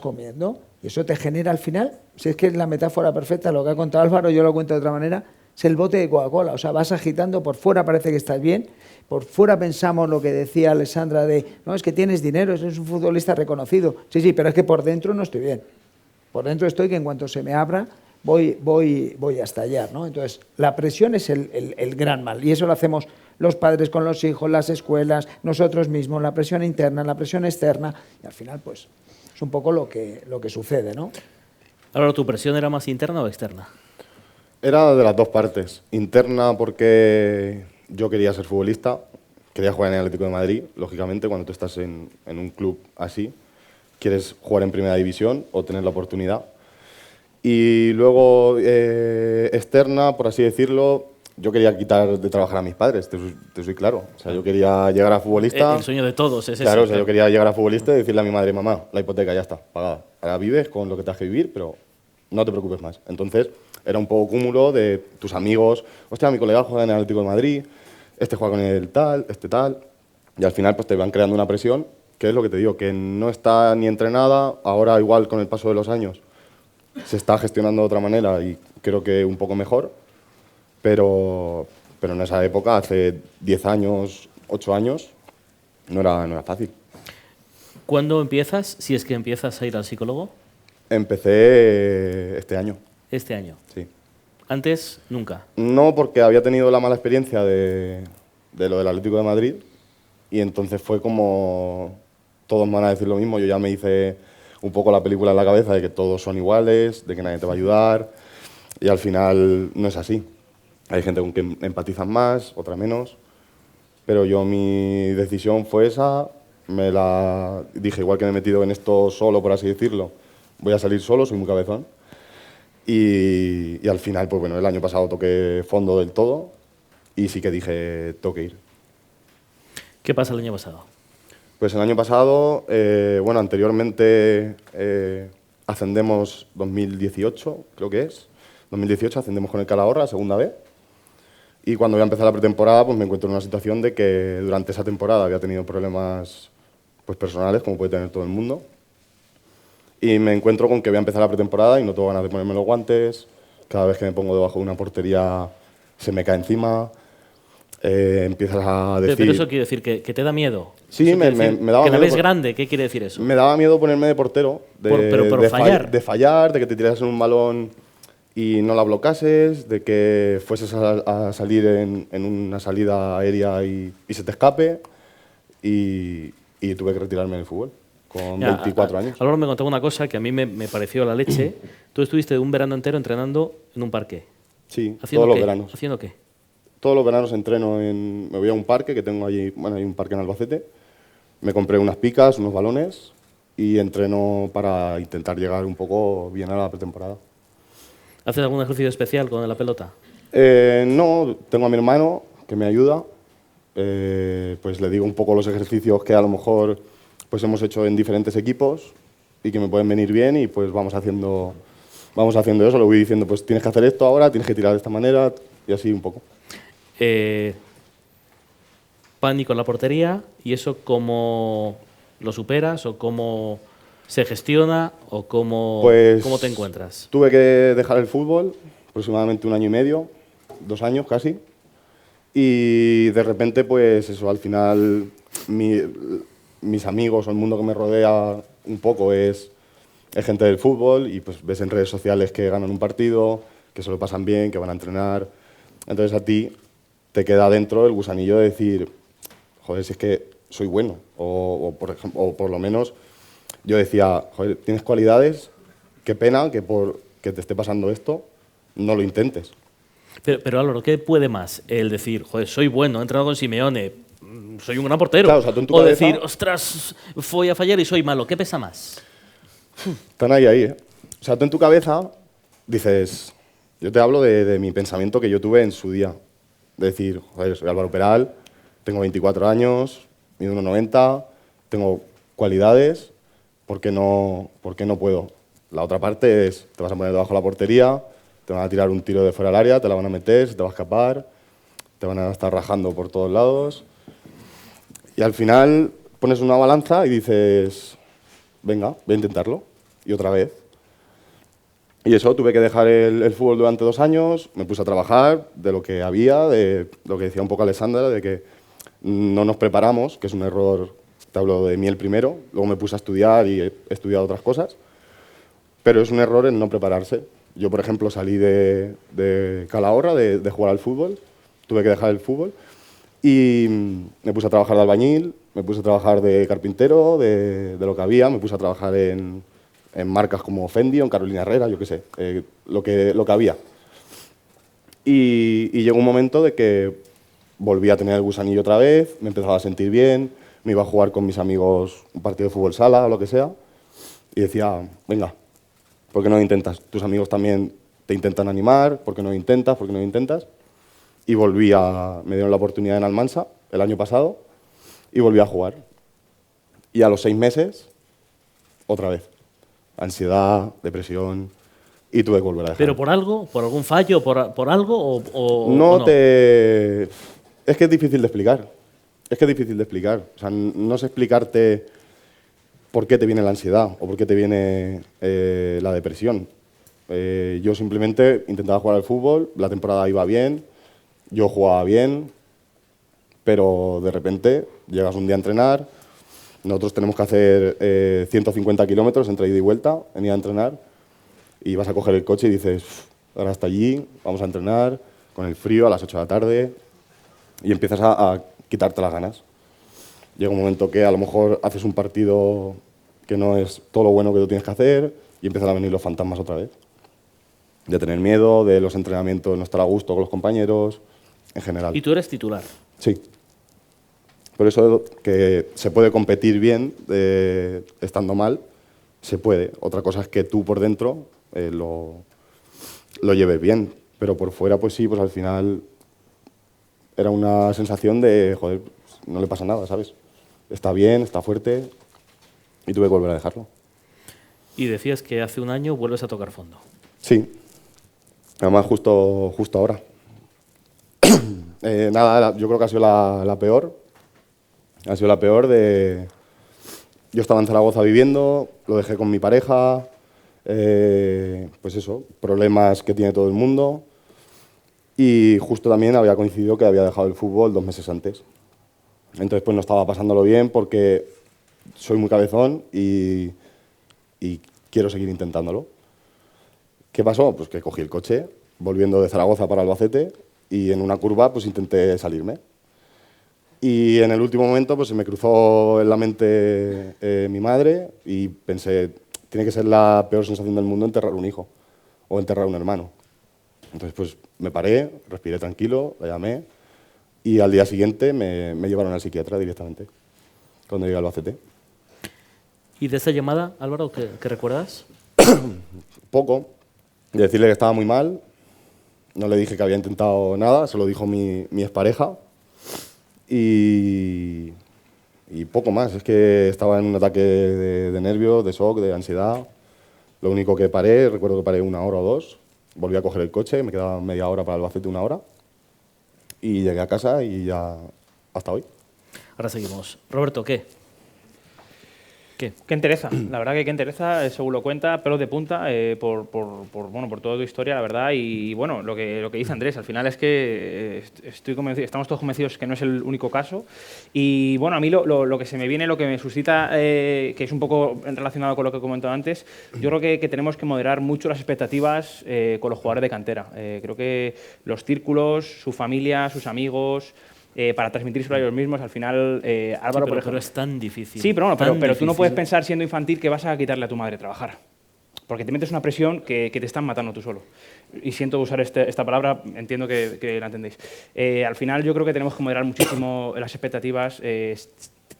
comiendo, y eso te genera al final, si es que es la metáfora perfecta, lo que ha contado Álvaro, yo lo cuento de otra manera, es el bote de Coca-Cola, o sea, vas agitando, por fuera parece que estás bien, por fuera pensamos lo que decía Alessandra de, no, es que tienes dinero, eres un futbolista reconocido, sí, pero es que por dentro no estoy bien, por dentro estoy que en cuanto se me abra, voy a estallar, ¿no? Entonces, la presión es el gran mal, y eso lo hacemos los padres con los hijos, las escuelas, nosotros mismos, la presión interna, la presión externa, y al final, pues, es un poco lo que sucede, ¿no? Ahora, ¿tu presión era más interna o externa? Era de las dos partes. Interna porque yo quería ser futbolista, quería jugar en el Atlético de Madrid, lógicamente, cuando tú estás en un club así, quieres jugar en primera división o tener la oportunidad. Y luego, externa, por así decirlo, yo quería quitar de trabajar a mis padres, te soy claro. O sea, yo quería llegar a futbolista. El sueño de todos es ese. Claro, o sea, yo quería llegar a futbolista y decirle a mi madre, mamá, la hipoteca ya está pagada. Ahora vives con lo que te has que vivir, pero no te preocupes más. Entonces, era un poco cúmulo de tus amigos. Hostia, mi colega juega en el Atlético de Madrid, este juega con el tal, este tal. Y al final, pues te van creando una presión, que es lo que te digo, que no está ni entrenada. Ahora, igual, con el paso de los años, se está gestionando de otra manera y creo que un poco mejor. pero en esa época, hace 10 años, 8 años, no era fácil. ¿Cuándo empiezas, si es que empiezas a ir al psicólogo? Empecé este año. Este año. Sí. ¿Antes? Nunca. No, porque había tenido la mala experiencia de lo del Atlético de Madrid y entonces fue como todos me van a decir lo mismo. Yo ya me hice un poco la película en la cabeza de que todos son iguales, de que nadie te va a ayudar y al final no es así. Hay gente con quien empatizan más, otra menos, pero yo mi decisión fue esa. Me la dije, igual que me he metido en esto solo, por así decirlo, voy a salir solo, soy muy cabezón. Y al final, pues bueno, el año pasado toqué fondo del todo y sí que dije, tengo que ir. ¿Qué pasa el año pasado? Pues el año pasado, bueno, anteriormente ascendemos 2018, creo que es. 2018 ascendemos con el Calahorra, segunda vez. Y cuando voy a empezar la pretemporada, pues me encuentro en una situación de que durante esa temporada había tenido problemas pues, personales, como puede tener todo el mundo. Y me encuentro con que voy a empezar la pretemporada y no tengo ganas de ponerme los guantes. Cada vez que me pongo debajo de una portería se me cae encima. Empiezas a decir... Pero eso quiere decir que te da miedo. Sí, me daba que la miedo ves grande, ¿qué quiere decir eso? Me daba miedo ponerme de portero. Pero fallar. De fallar, de que te tiraras en un balón y no la blocases, de que fueses a salir en una salida aérea y se te escape. Y tuve que retirarme del fútbol con 24 años. Álvaro me contaba una cosa que a mí me pareció la leche. Tú estuviste un verano entero entrenando en un parque. Sí, todos los veranos. ¿Haciendo qué? Todos los veranos entreno me voy a un parque que tengo allí, bueno, hay un parque en Albacete. Me compré unas picas, unos balones y entreno para intentar llegar un poco bien a la pretemporada. ¿Haces algún ejercicio especial con la pelota? No, tengo a mi hermano que me ayuda. Pues le digo un poco los ejercicios que a lo mejor pues hemos hecho en diferentes equipos y que me pueden venir bien y pues vamos haciendo eso. Le voy diciendo, pues tienes que hacer esto ahora, tienes que tirar de esta manera y así un poco. Pánico en la portería, ¿y eso cómo lo superas o cómo se gestiona o cómo te encuentras? Tuve que dejar el fútbol aproximadamente 1 año y medio, 2 años casi, y de repente pues eso, al final mis amigos o el mundo que me rodea un poco es gente del fútbol y pues ves en redes sociales que ganan un partido, que se lo pasan bien, que van a entrenar, entonces a ti te queda dentro el gusanillo de decir, joder, si es que soy bueno. O por lo menos yo decía, joder, tienes cualidades, qué pena que que te esté pasando esto, no lo intentes. Pero Álvaro, ¿qué puede más? El decir, joder, soy bueno, he entrenado con Simeone, soy un gran portero. Claro, o sea, tú en tu o cabeza, decir, ostras, voy a fallar y soy malo. ¿Qué pesa más? Están ahí, ¿eh? O sea, tú en tu cabeza dices, yo te hablo de mi pensamiento que yo tuve en su día. De decir, joder, soy Álvaro Peral, tengo 24 años, mido 1,90, tengo cualidades, ¿por qué no puedo? La otra parte es, te vas a poner debajo de la portería, te van a tirar un tiro de fuera del área, te la van a meter, se te va a escapar, te van a estar rajando por todos lados. Y al final pones una balanza y dices, venga, voy a intentarlo. Y otra vez. Y eso, tuve que dejar el fútbol durante 2 años, me puse a trabajar de lo que había, de lo que decía un poco Alessandra, de que no nos preparamos, que es un error, te hablo de mí el primero, luego me puse a estudiar y he estudiado otras cosas, pero es un error en no prepararse. Yo, por ejemplo, salí de Calahorra, de jugar al fútbol, tuve que dejar el fútbol y me puse a trabajar de albañil, me puse a trabajar de carpintero, de lo que había, me puse a trabajar en marcas como Fendi o en Carolina Herrera, yo qué sé, lo que había. Y llegó un momento de que volví a tener el gusanillo otra vez, me empezaba a sentir bien, me iba a jugar con mis amigos un partido de fútbol sala o lo que sea, y decía, venga, ¿por qué no intentas? Tus amigos también te intentan animar, ¿por qué no intentas? ¿Por qué no intentas? Y me dieron la oportunidad en Almansa el año pasado, y volví a jugar. Y a los 6 meses, otra vez. Ansiedad, depresión, y tuve que volver a dejar. ¿Pero por algo? ¿Por algún fallo? ¿Por algo? No. Es que es difícil de explicar. O sea, no sé explicarte por qué te viene la ansiedad o por qué te viene la depresión. Yo simplemente intentaba jugar al fútbol, la temporada iba bien, yo jugaba bien, pero de repente llegas un día a entrenar, nosotros tenemos que hacer 150 kilómetros entre ida y vuelta en ir a entrenar, y vas a coger el coche y dices, ahora hasta allí, vamos a entrenar, con el frío a las 8 de la tarde, y empiezas a quitarte las ganas. Llega un momento que a lo mejor haces un partido que no es todo lo bueno que tú tienes que hacer y empiezan a venir los fantasmas otra vez. De tener miedo, de los entrenamientos no estar a gusto con los compañeros, en general. ¿Y tú eres titular? Sí. Por eso que se puede competir bien estando mal, se puede. Otra cosa es que tú por dentro lo lleves bien, pero por fuera pues sí, pues al final era una sensación de, joder, no le pasa nada, ¿sabes? Está bien, está fuerte y tuve que volver a dejarlo. Y decías que hace un año vuelves a tocar fondo. Sí, además justo ahora. Nada, yo creo que ha sido la peor. Ha sido la peor de... Yo estaba en Zaragoza viviendo, lo dejé con mi pareja, pues eso, problemas que tiene todo el mundo. Y justo también había coincidido que había dejado el fútbol 2 meses antes. Entonces pues no estaba pasándolo bien porque soy muy cabezón y quiero seguir intentándolo. ¿Qué pasó? Pues que cogí el coche, volviendo de Zaragoza para Albacete, y en una curva pues intenté salirme. Y en el último momento pues se me cruzó en la mente mi madre y pensé, tiene que ser la peor sensación del mundo enterrar un hijo o enterrar un hermano. Entonces pues me paré, respiré tranquilo, la llamé y al día siguiente me llevaron al psiquiatra directamente, cuando llegué al Albacete. ¿Y de esa llamada, Álvaro, qué recuerdas? Poco. De decirle que estaba muy mal, no le dije que había intentado nada, se lo dijo mi expareja. Y poco más, es que estaba en un ataque de nervios, de shock, de ansiedad. Lo único que paré, recuerdo que paré 1 hora o 2, volví a coger el coche, me quedaba media hora para Albacete, 1 hora, y llegué a casa y ya hasta hoy. Ahora seguimos. Roberto, ¿qué? Qué entereza, la verdad que qué entereza, según lo cuenta, pelos de punta por toda tu historia, la verdad, y bueno, lo que dice Andrés, al final es que estoy convencido, estamos todos convencidos que no es el único caso, y bueno, a mí lo que se me viene, lo que me suscita, que es un poco relacionado con lo que he comentado antes, yo creo que tenemos que moderar mucho las expectativas con los jugadores de cantera. Creo que los círculos, su familia, sus amigos... para transmitírselo a ellos mismos, al final, Álvaro, por ejemplo... Pero es tan difícil. Sí, pero tú no puedes pensar siendo infantil que vas a quitarle a tu madre trabajar. Porque te metes una presión que te están matando tú solo. Y siento usar esta palabra, entiendo que la entendéis. Al final yo creo que tenemos que moderar muchísimo las expectativas.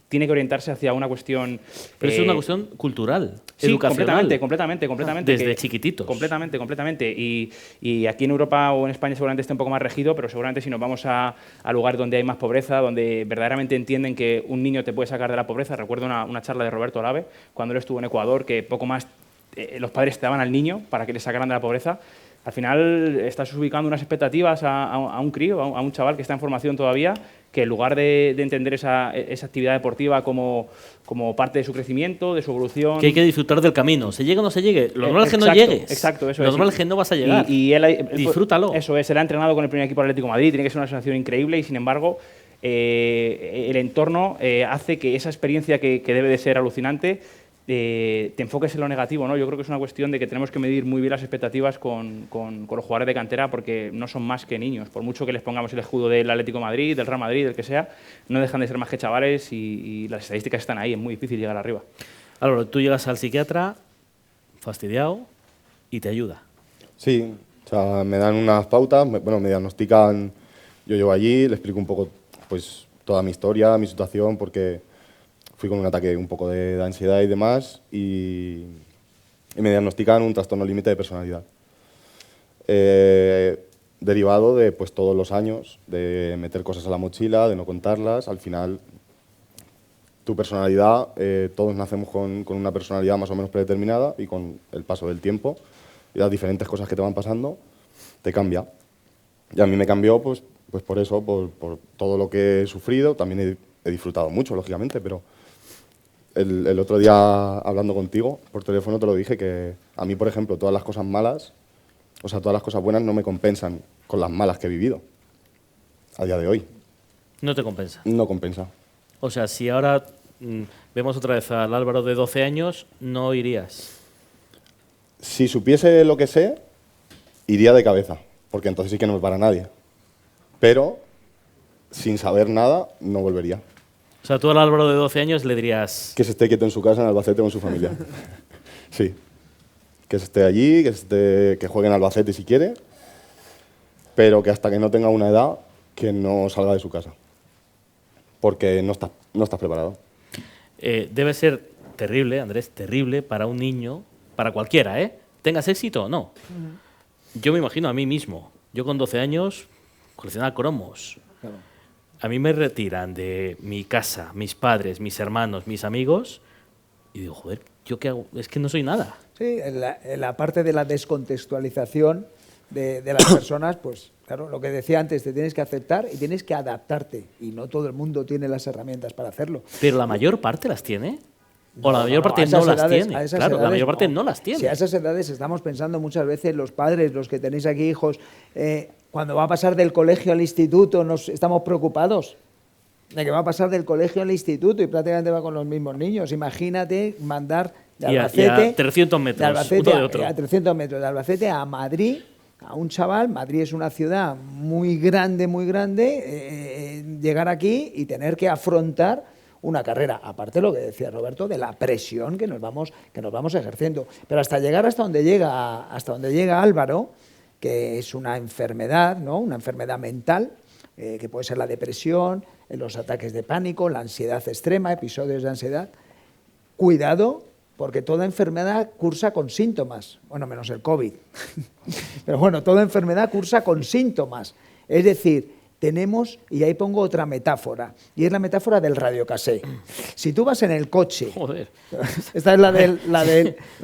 Tiene que orientarse hacia una cuestión... Pero es una cuestión cultural, sí, educacional. completamente. Desde chiquititos. Completamente. Y aquí en Europa o en España seguramente esté un poco más regido, pero seguramente si nos vamos a lugares donde hay más pobreza, donde verdaderamente entienden que un niño te puede sacar de la pobreza. Recuerdo una charla de Roberto Olave, cuando él estuvo en Ecuador, que poco más los padres te daban al niño para que le sacaran de la pobreza. Al final estás ubicando unas expectativas a un crío, a un chaval que está en formación todavía, que en lugar de entender esa actividad deportiva como parte de su crecimiento, de su evolución... Que hay que disfrutar del camino. ¿Se llegue o no se llegue? Lo normal es que no llegues. Exacto, eso Lo normal es que no vas a llegar. Y él, disfrútalo. Eso es, él ha entrenado con el primer equipo Atlético de Madrid, tiene que ser una sensación increíble y, sin embargo, el entorno hace que esa experiencia que debe de ser alucinante te enfoques en lo negativo, ¿no? Yo creo que es una cuestión de que tenemos que medir muy bien las expectativas con los jugadores de cantera porque no son más que niños. Por mucho que les pongamos el escudo del Atlético de Madrid, del Real Madrid, del que sea, no dejan de ser más que chavales y las estadísticas están ahí, es muy difícil llegar arriba. Álvaro, tú llegas al psiquiatra fastidiado y te ayuda. Sí, o sea, me dan unas pautas, me diagnostican, yo llego allí, le explico un poco pues toda mi historia, mi situación, porque fui con un ataque un poco de ansiedad y demás, y me diagnostican un trastorno límite de personalidad. Derivado de pues, todos los años de meter cosas a la mochila, de no contarlas. Al final, tu personalidad, todos nacemos con una personalidad más o menos predeterminada y con el paso del tiempo y las diferentes cosas que te van pasando, te cambia. Y a mí me cambió pues por eso, por todo lo que he sufrido. También he disfrutado mucho, lógicamente, pero el otro día, hablando contigo por teléfono, te lo dije, que a mí, por ejemplo, todas las cosas malas, o sea, todas las cosas buenas no me compensan con las malas que he vivido. a día de hoy. No te compensa. No compensa. O sea, si ahora vemos otra vez al Álvaro de 12 años, no irías. Si supiese lo que sé, iría de cabeza, porque entonces sí que no me para nadie. Pero, sin saber nada, no volvería. O sea, tú al Álvaro de 12 años le dirías... Que se esté quieto en su casa, en Albacete, con su familia. Sí. Que se esté allí, que juegue en Albacete si quiere, pero que hasta que no tenga una edad, que no salga de su casa. Porque no estás preparado. Debe ser terrible, Andrés, terrible para un niño, para cualquiera, ¿eh? Tengas éxito o no. Yo me imagino a mí mismo. Yo con 12 años coleccionaba cromos. Claro. A mí me retiran de mi casa, mis padres, mis hermanos, mis amigos, y digo, joder, ¿yo qué hago? Es que no soy nada. Sí, en la parte de la descontextualización de las personas, pues claro, lo que decía antes, te tienes que aceptar y tienes que adaptarte. Y no todo el mundo tiene las herramientas para hacerlo. Pero la mayor parte las tiene. O la mayor parte no las tiene. Claro, la mayor parte no las tiene. Si a esas edades estamos pensando muchas veces los padres, los que tenéis aquí hijos, cuando va a pasar del colegio al instituto, estamos preocupados de que va a pasar del colegio al instituto y prácticamente va con los mismos niños. Imagínate mandar de Albacete... a 300 metros, de Albacete uno de otro. A 300 metros, de Albacete a Madrid, a un chaval. Madrid es una ciudad muy grande, llegar aquí y tener que afrontar una carrera, aparte de lo que decía Roberto, de la presión que nos vamos ejerciendo. Pero hasta llegar hasta donde llega Álvaro, que es una enfermedad, ¿no? Una enfermedad mental, que puede ser la depresión, los ataques de pánico, la ansiedad extrema, episodios de ansiedad. Cuidado, porque toda enfermedad cursa con síntomas. Bueno, menos el COVID. Pero bueno, toda enfermedad cursa con síntomas. Es decir, tenemos, y ahí pongo otra metáfora, y es la metáfora del radiocassette. Si tú vas en el coche... Joder. Esta es la del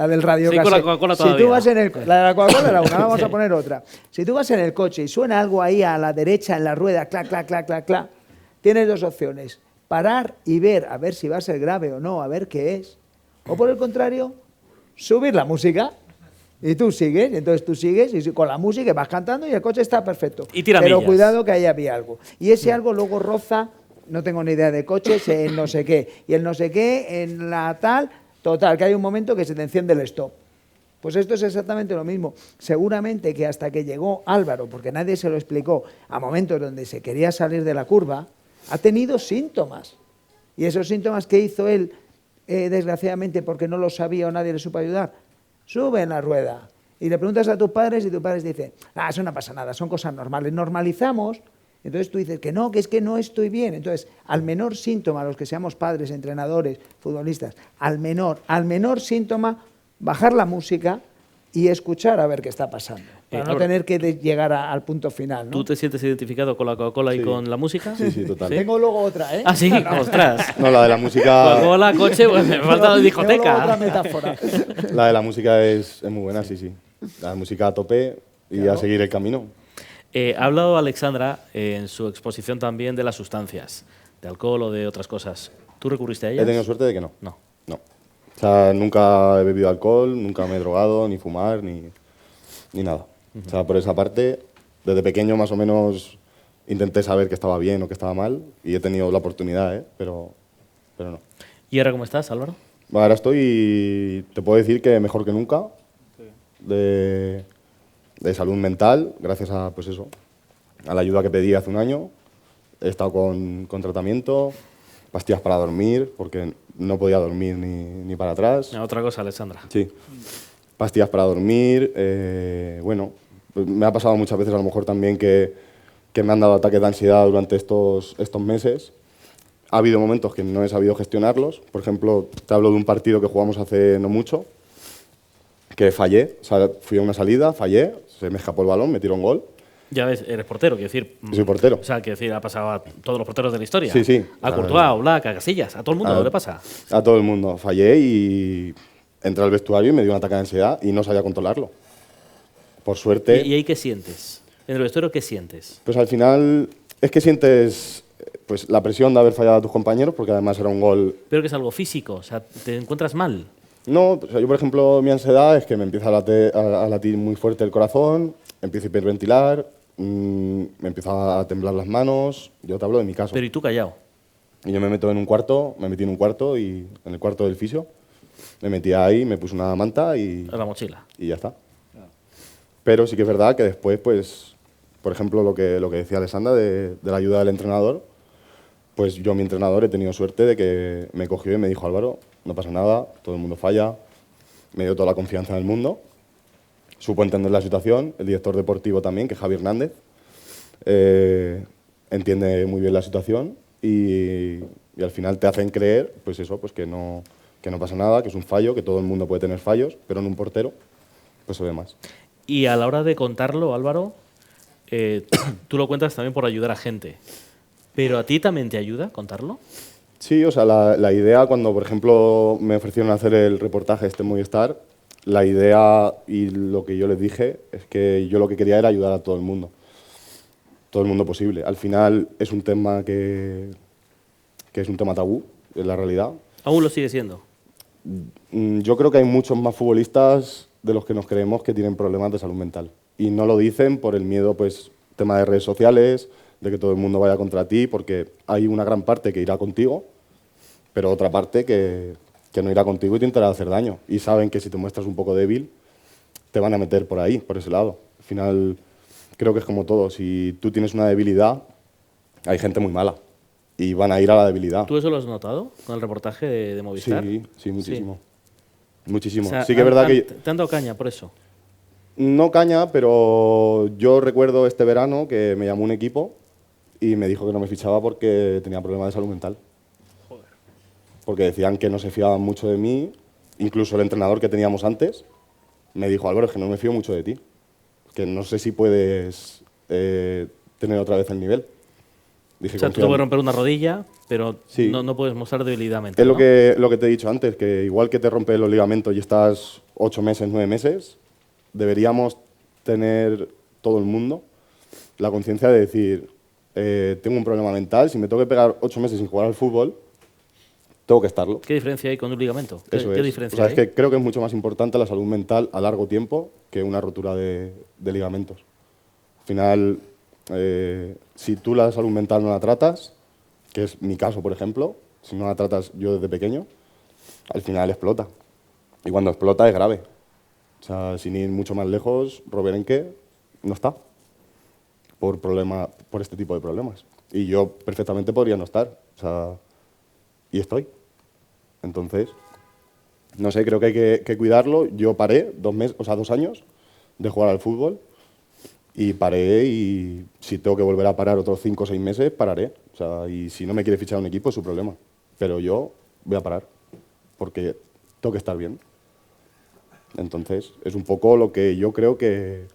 radiocassette. Sí, con la Coca-Cola todavía. Si tú vas en el... La de la Coca-Cola era una, vamos a poner otra. Si tú vas en el coche y suena algo ahí a la derecha en la rueda, clac, clac, clac, clac, clac, tienes dos opciones. Parar y ver, a ver si va a ser grave o no, a ver qué es. O por el contrario, subir la música. Y tú sigues, entonces tú sigues y con la música vas cantando y el coche está perfecto. Y tira Pero millas. cuidado que ahí había algo. Y ese algo luego roza, no tengo ni idea de coches, en no sé qué. Y el no sé qué, en la tal, total, que hay un momento que se te enciende el stop. Pues esto es exactamente lo mismo. Seguramente que hasta que llegó Álvaro, porque nadie se lo explicó, a momentos donde se quería salir de la curva, ha tenido síntomas. Y esos síntomas que hizo él, desgraciadamente, porque no lo sabía o nadie le supo ayudar, sube en la rueda y le preguntas a tus padres y tus padres dicen, eso no pasa nada, son cosas normales. Normalizamos, entonces tú dices que no estoy bien. Entonces, al menor síntoma, los que seamos padres, entrenadores, futbolistas, al menor síntoma, bajar la música y escuchar a ver qué está pasando, para no tener que llegar al punto final, ¿no? ¿Tú te sientes identificado con la Coca-Cola y con la música? Sí, total. Tengo luego otra, ¿eh? Ah, sí, ostras. No, la de la música... Coca-Cola, coche, pues me falta la discoteca. Tengo luego otra metáfora. La de la música es muy buena, sí. La música a tope y a seguir el camino. Ha hablado Alexandra en su exposición también de las sustancias, de alcohol o de otras cosas. ¿Tú recurriste a ellas? He tenido suerte de que no. No. O sea, nunca he bebido alcohol, nunca me he drogado, ni fumar, ni nada. O sea, por esa parte, desde pequeño más o menos intenté saber que estaba bien o que estaba mal y he tenido la oportunidad, pero no. ¿Y ahora cómo estás, Álvaro? Ahora estoy, te puedo decir que mejor que nunca, de salud mental, gracias a, pues eso, a la ayuda que pedí hace un año. He estado con tratamiento, pastillas para dormir, porque no podía dormir ni para atrás. Otra cosa, Alexandra. Sí, pastillas para dormir, bueno, pues me ha pasado muchas veces a lo mejor también que me han dado ataques de ansiedad durante estos meses. Ha habido momentos que no he sabido gestionarlos. Por ejemplo, te hablo de un partido que jugamos hace no mucho, que fallé. O sea, fui a una salida, fallé, se me escapó el balón, me tiró un gol. Ya ves, eres portero, quiero decir. Soy portero. O sea, quiero decir, ha pasado a todos los porteros de la historia. Sí. A Courtois, a Oblak, a Casillas, a todo el mundo, ¿no le pasa? A todo el mundo. Fallé y entré al vestuario y me dio un ataque de ansiedad y no sabía controlarlo. Por suerte... ¿Y ahí qué sientes? En el vestuario, ¿qué sientes? Pues al final es que sientes pues la presión de haber fallado a tus compañeros, porque además era un gol... Pero que es algo físico, o sea, ¿te encuentras mal? No, o sea, yo por ejemplo mi ansiedad es que me empieza a latir muy fuerte el corazón, empiezo a hiperventilar, me empieza a temblar las manos, yo te hablo de mi caso. Pero ¿y tú callado? Y yo me metí en un cuarto y en el cuarto del fisio, me metí ahí, me puse una manta y... A la mochila. Y ya está. Pero sí que es verdad que después, pues, por ejemplo, lo que decía Alessandra de la ayuda del entrenador, pues yo, mi entrenador, he tenido suerte de que me cogió y me dijo, Álvaro, no pasa nada, todo el mundo falla, me dio toda la confianza del mundo, supo entender la situación, el director deportivo también, que es Javi Hernández, entiende muy bien la situación y al final te hacen creer, pues eso, pues que no pasa nada, que es un fallo, que todo el mundo puede tener fallos, pero en un portero, pues se ve más. Y a la hora de contarlo, Álvaro, tú lo cuentas también por ayudar a gente. ¿Pero a ti también te ayuda contarlo? Sí, o sea, la idea cuando, por ejemplo, me ofrecieron hacer el reportaje en Movistar, la idea y lo que yo les dije es que yo lo que quería era ayudar a todo el mundo posible. Al final es un tema que es un tema tabú, es la realidad. ¿Aún lo sigue siendo? Yo creo que hay muchos más futbolistas de los que nos creemos que tienen problemas de salud mental. Y no lo dicen por el miedo, pues, tema de redes sociales, de que todo el mundo vaya contra ti, porque hay una gran parte que irá contigo, pero otra parte que no irá contigo y te intentará hacer daño. Y saben que si te muestras un poco débil, te van a meter por ahí, por ese lado. Al final, creo que es como todo. Si tú tienes una debilidad, hay gente muy mala y van a ir a la debilidad. ¿Tú eso lo has notado con el reportaje de Movistar? Sí, muchísimo. Sí. Muchísimo. O sea, sí que es verdad que... ¿Te han dado caña por eso? No caña, pero yo recuerdo este verano que me llamó un equipo y me dijo que no me fichaba porque tenía problemas de salud mental. Joder. Porque decían que no se fiaban mucho de mí. Incluso el entrenador que teníamos antes me dijo, Álvaro, es que no me fío mucho de ti. Que no sé si puedes tener otra vez el nivel. Dije, o sea, tú te puedes romper una rodilla, pero sí, no puedes mostrar debilidad mental. Es lo que te he dicho antes, que igual que te rompes los ligamentos y estás 8 meses, 9 meses, deberíamos tener todo el mundo la conciencia de decir, tengo un problema mental, si me tengo que pegar 8 meses sin jugar al fútbol, tengo que estarlo. ¿Qué diferencia hay con un ligamento? ¿Qué diferencia o sea, hay? Es que creo que es mucho más importante la salud mental a largo tiempo que una rotura de ligamentos. Al final, si tú la salud mental no la tratas, que es mi caso, por ejemplo, si no la tratas yo desde pequeño, al final explota. Y cuando explota es grave. O sea, sin ir mucho más lejos, Roberenque no está por este tipo de problemas. Y yo perfectamente podría no estar. O sea, y estoy. Entonces, no sé, creo que hay que cuidarlo. Yo paré 2 años de jugar al fútbol y paré, y si tengo que volver a parar otros 5 o 6 meses, pararé. O sea, y si no me quiere fichar un equipo, es su problema. Pero yo voy a parar porque tengo que estar bien. Entonces, es un poco lo que yo creo que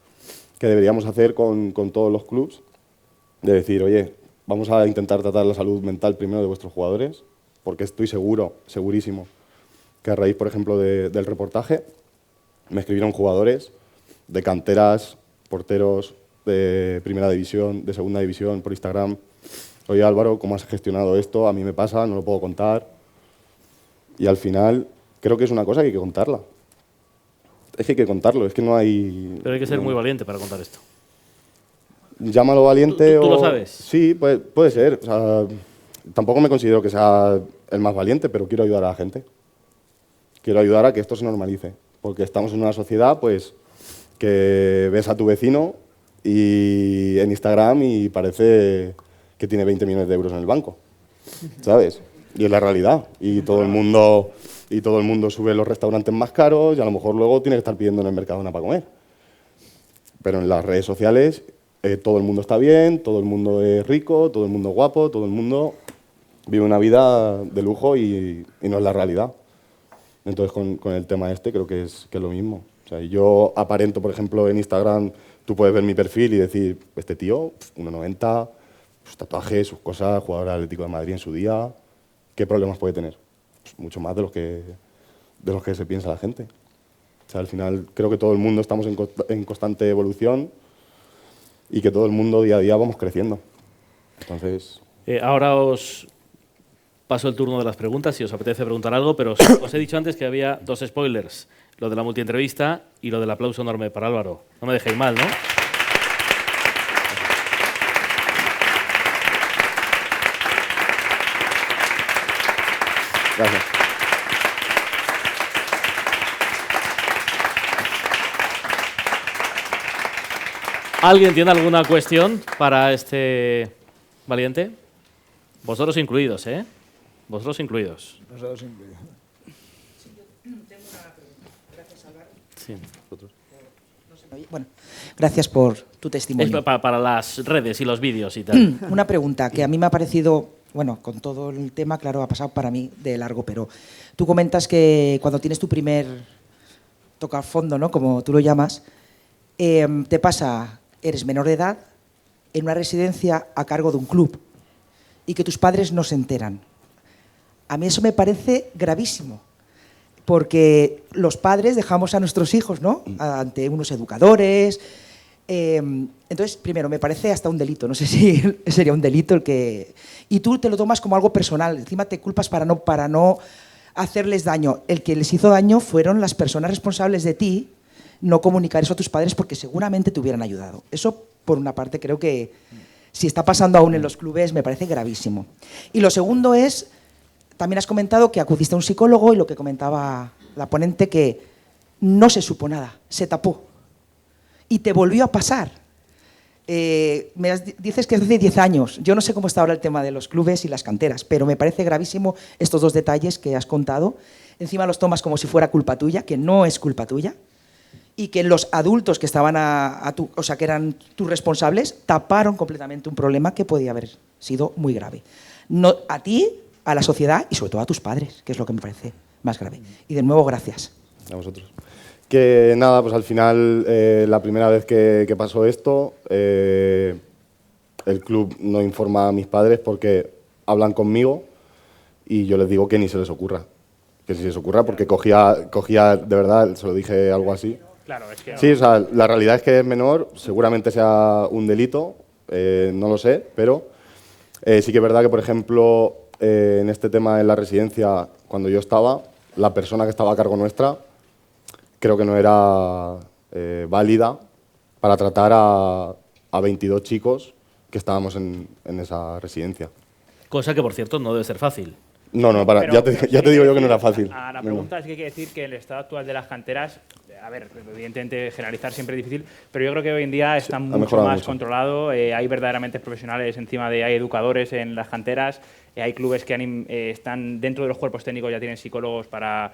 deberíamos hacer con todos los clubs, de decir, oye, vamos a intentar tratar la salud mental primero de vuestros jugadores, porque estoy segurísimo, que a raíz, por ejemplo, del reportaje, me escribieron jugadores de canteras, porteros de primera división, de segunda división, por Instagram. Oye, Álvaro, ¿cómo has gestionado esto? A mí me pasa, no lo puedo contar. Y al final, creo que es una cosa que hay que contarla. Es que hay que contarlo, es que no hay... Pero hay que ser muy valiente para contar esto. Llámalo valiente ¿Tú lo sabes? Sí, puede ser. O sea, tampoco me considero que sea el más valiente, pero quiero ayudar a la gente. Quiero ayudar a que esto se normalice. Porque estamos en una sociedad, pues, que ves a tu vecino y en Instagram y parece que tiene 20 millones de euros en el banco. ¿Sabes? Y es la realidad. Y todo el mundo sube los restaurantes más caros y a lo mejor luego tiene que estar pidiendo en el Mercadona para comer. Pero en las redes sociales todo el mundo está bien, todo el mundo es rico, todo el mundo es guapo, todo el mundo vive una vida de lujo y no es la realidad. Entonces con el tema creo que es lo mismo. O sea, yo aparento, por ejemplo, en Instagram, tú puedes ver mi perfil y decir, este tío, 1,90, sus tatuajes, sus cosas, jugador del Atlético de Madrid en su día, ¿qué problemas puede tener? Pues mucho más de los que se piensa la gente. O sea, al final creo que todo el mundo estamos en constante evolución y que todo el mundo día a día vamos creciendo. Entonces... ahora os paso el turno de las preguntas, si os apetece preguntar algo, pero os he dicho antes que había 2 spoilers, lo de la multientrevista y lo del aplauso enorme para Álvaro. No me dejéis mal, ¿no? Gracias. ¿Alguien tiene alguna cuestión para este valiente? Vosotros incluidos, ¿eh? Vosotros incluidos. Nosotros incluidos. Sí. Bueno, gracias por tu testimonio. Es para las redes y los vídeos y tal. Una pregunta que a mí me ha parecido, bueno, con todo el tema, claro, ha pasado para mí de largo, pero tú comentas que cuando tienes tu primer tocar fondo, ¿no?, como tú lo llamas, te pasa, eres menor de edad, en una residencia a cargo de un club y que tus padres no se enteran. A mí eso me parece gravísimo. Porque los padres dejamos a nuestros hijos, ¿no?, ante unos educadores. Entonces, primero, me parece hasta un delito. No sé si sería un delito el que... Y tú te lo tomas como algo personal. Encima te culpas para no hacerles daño. El que les hizo daño fueron las personas responsables de ti, no comunicar eso a tus padres porque seguramente te hubieran ayudado. Eso, por una parte, creo que si está pasando aún en los clubes, me parece gravísimo. Y lo segundo es... También has comentado que acudiste a un psicólogo y lo que comentaba la ponente, que no se supo nada, se tapó. Y te volvió a pasar. Dices que es hace 10 años. Yo no sé cómo está ahora el tema de los clubes y las canteras, pero me parece gravísimo estos dos detalles que has contado. Encima los tomas como si fuera culpa tuya, que no es culpa tuya. Y que los adultos que estaban o sea, que eran tus responsables, taparon completamente un problema que podía haber sido muy grave. No, a ti, a la sociedad y sobre todo a tus padres, que es lo que me parece más grave. Y de nuevo, gracias. A vosotros. Que nada, pues al final, la primera vez que pasó esto, el club no informa a mis padres porque hablan conmigo y yo les digo que ni se les ocurra. Que si se les ocurra, porque cogía de verdad, se lo dije algo así. Claro, es que... Sí, o sea, la realidad es que es menor, seguramente sea un delito, no lo sé, pero sí que es verdad que, por ejemplo, en este tema en la residencia, cuando yo estaba, la persona que estaba a cargo nuestra creo que no era válida para tratar a 22 chicos que estábamos en esa residencia. Cosa que, por cierto, no debe ser fácil. No, ya te digo yo que no era fácil. La pregunta es que hay que decir que el estado actual de las canteras, a ver, evidentemente generalizar siempre es difícil, pero yo creo que hoy en día está mucho más controlado, hay verdaderamente profesionales encima hay educadores en las canteras, hay clubes que están dentro de los cuerpos técnicos, ya tienen psicólogos para...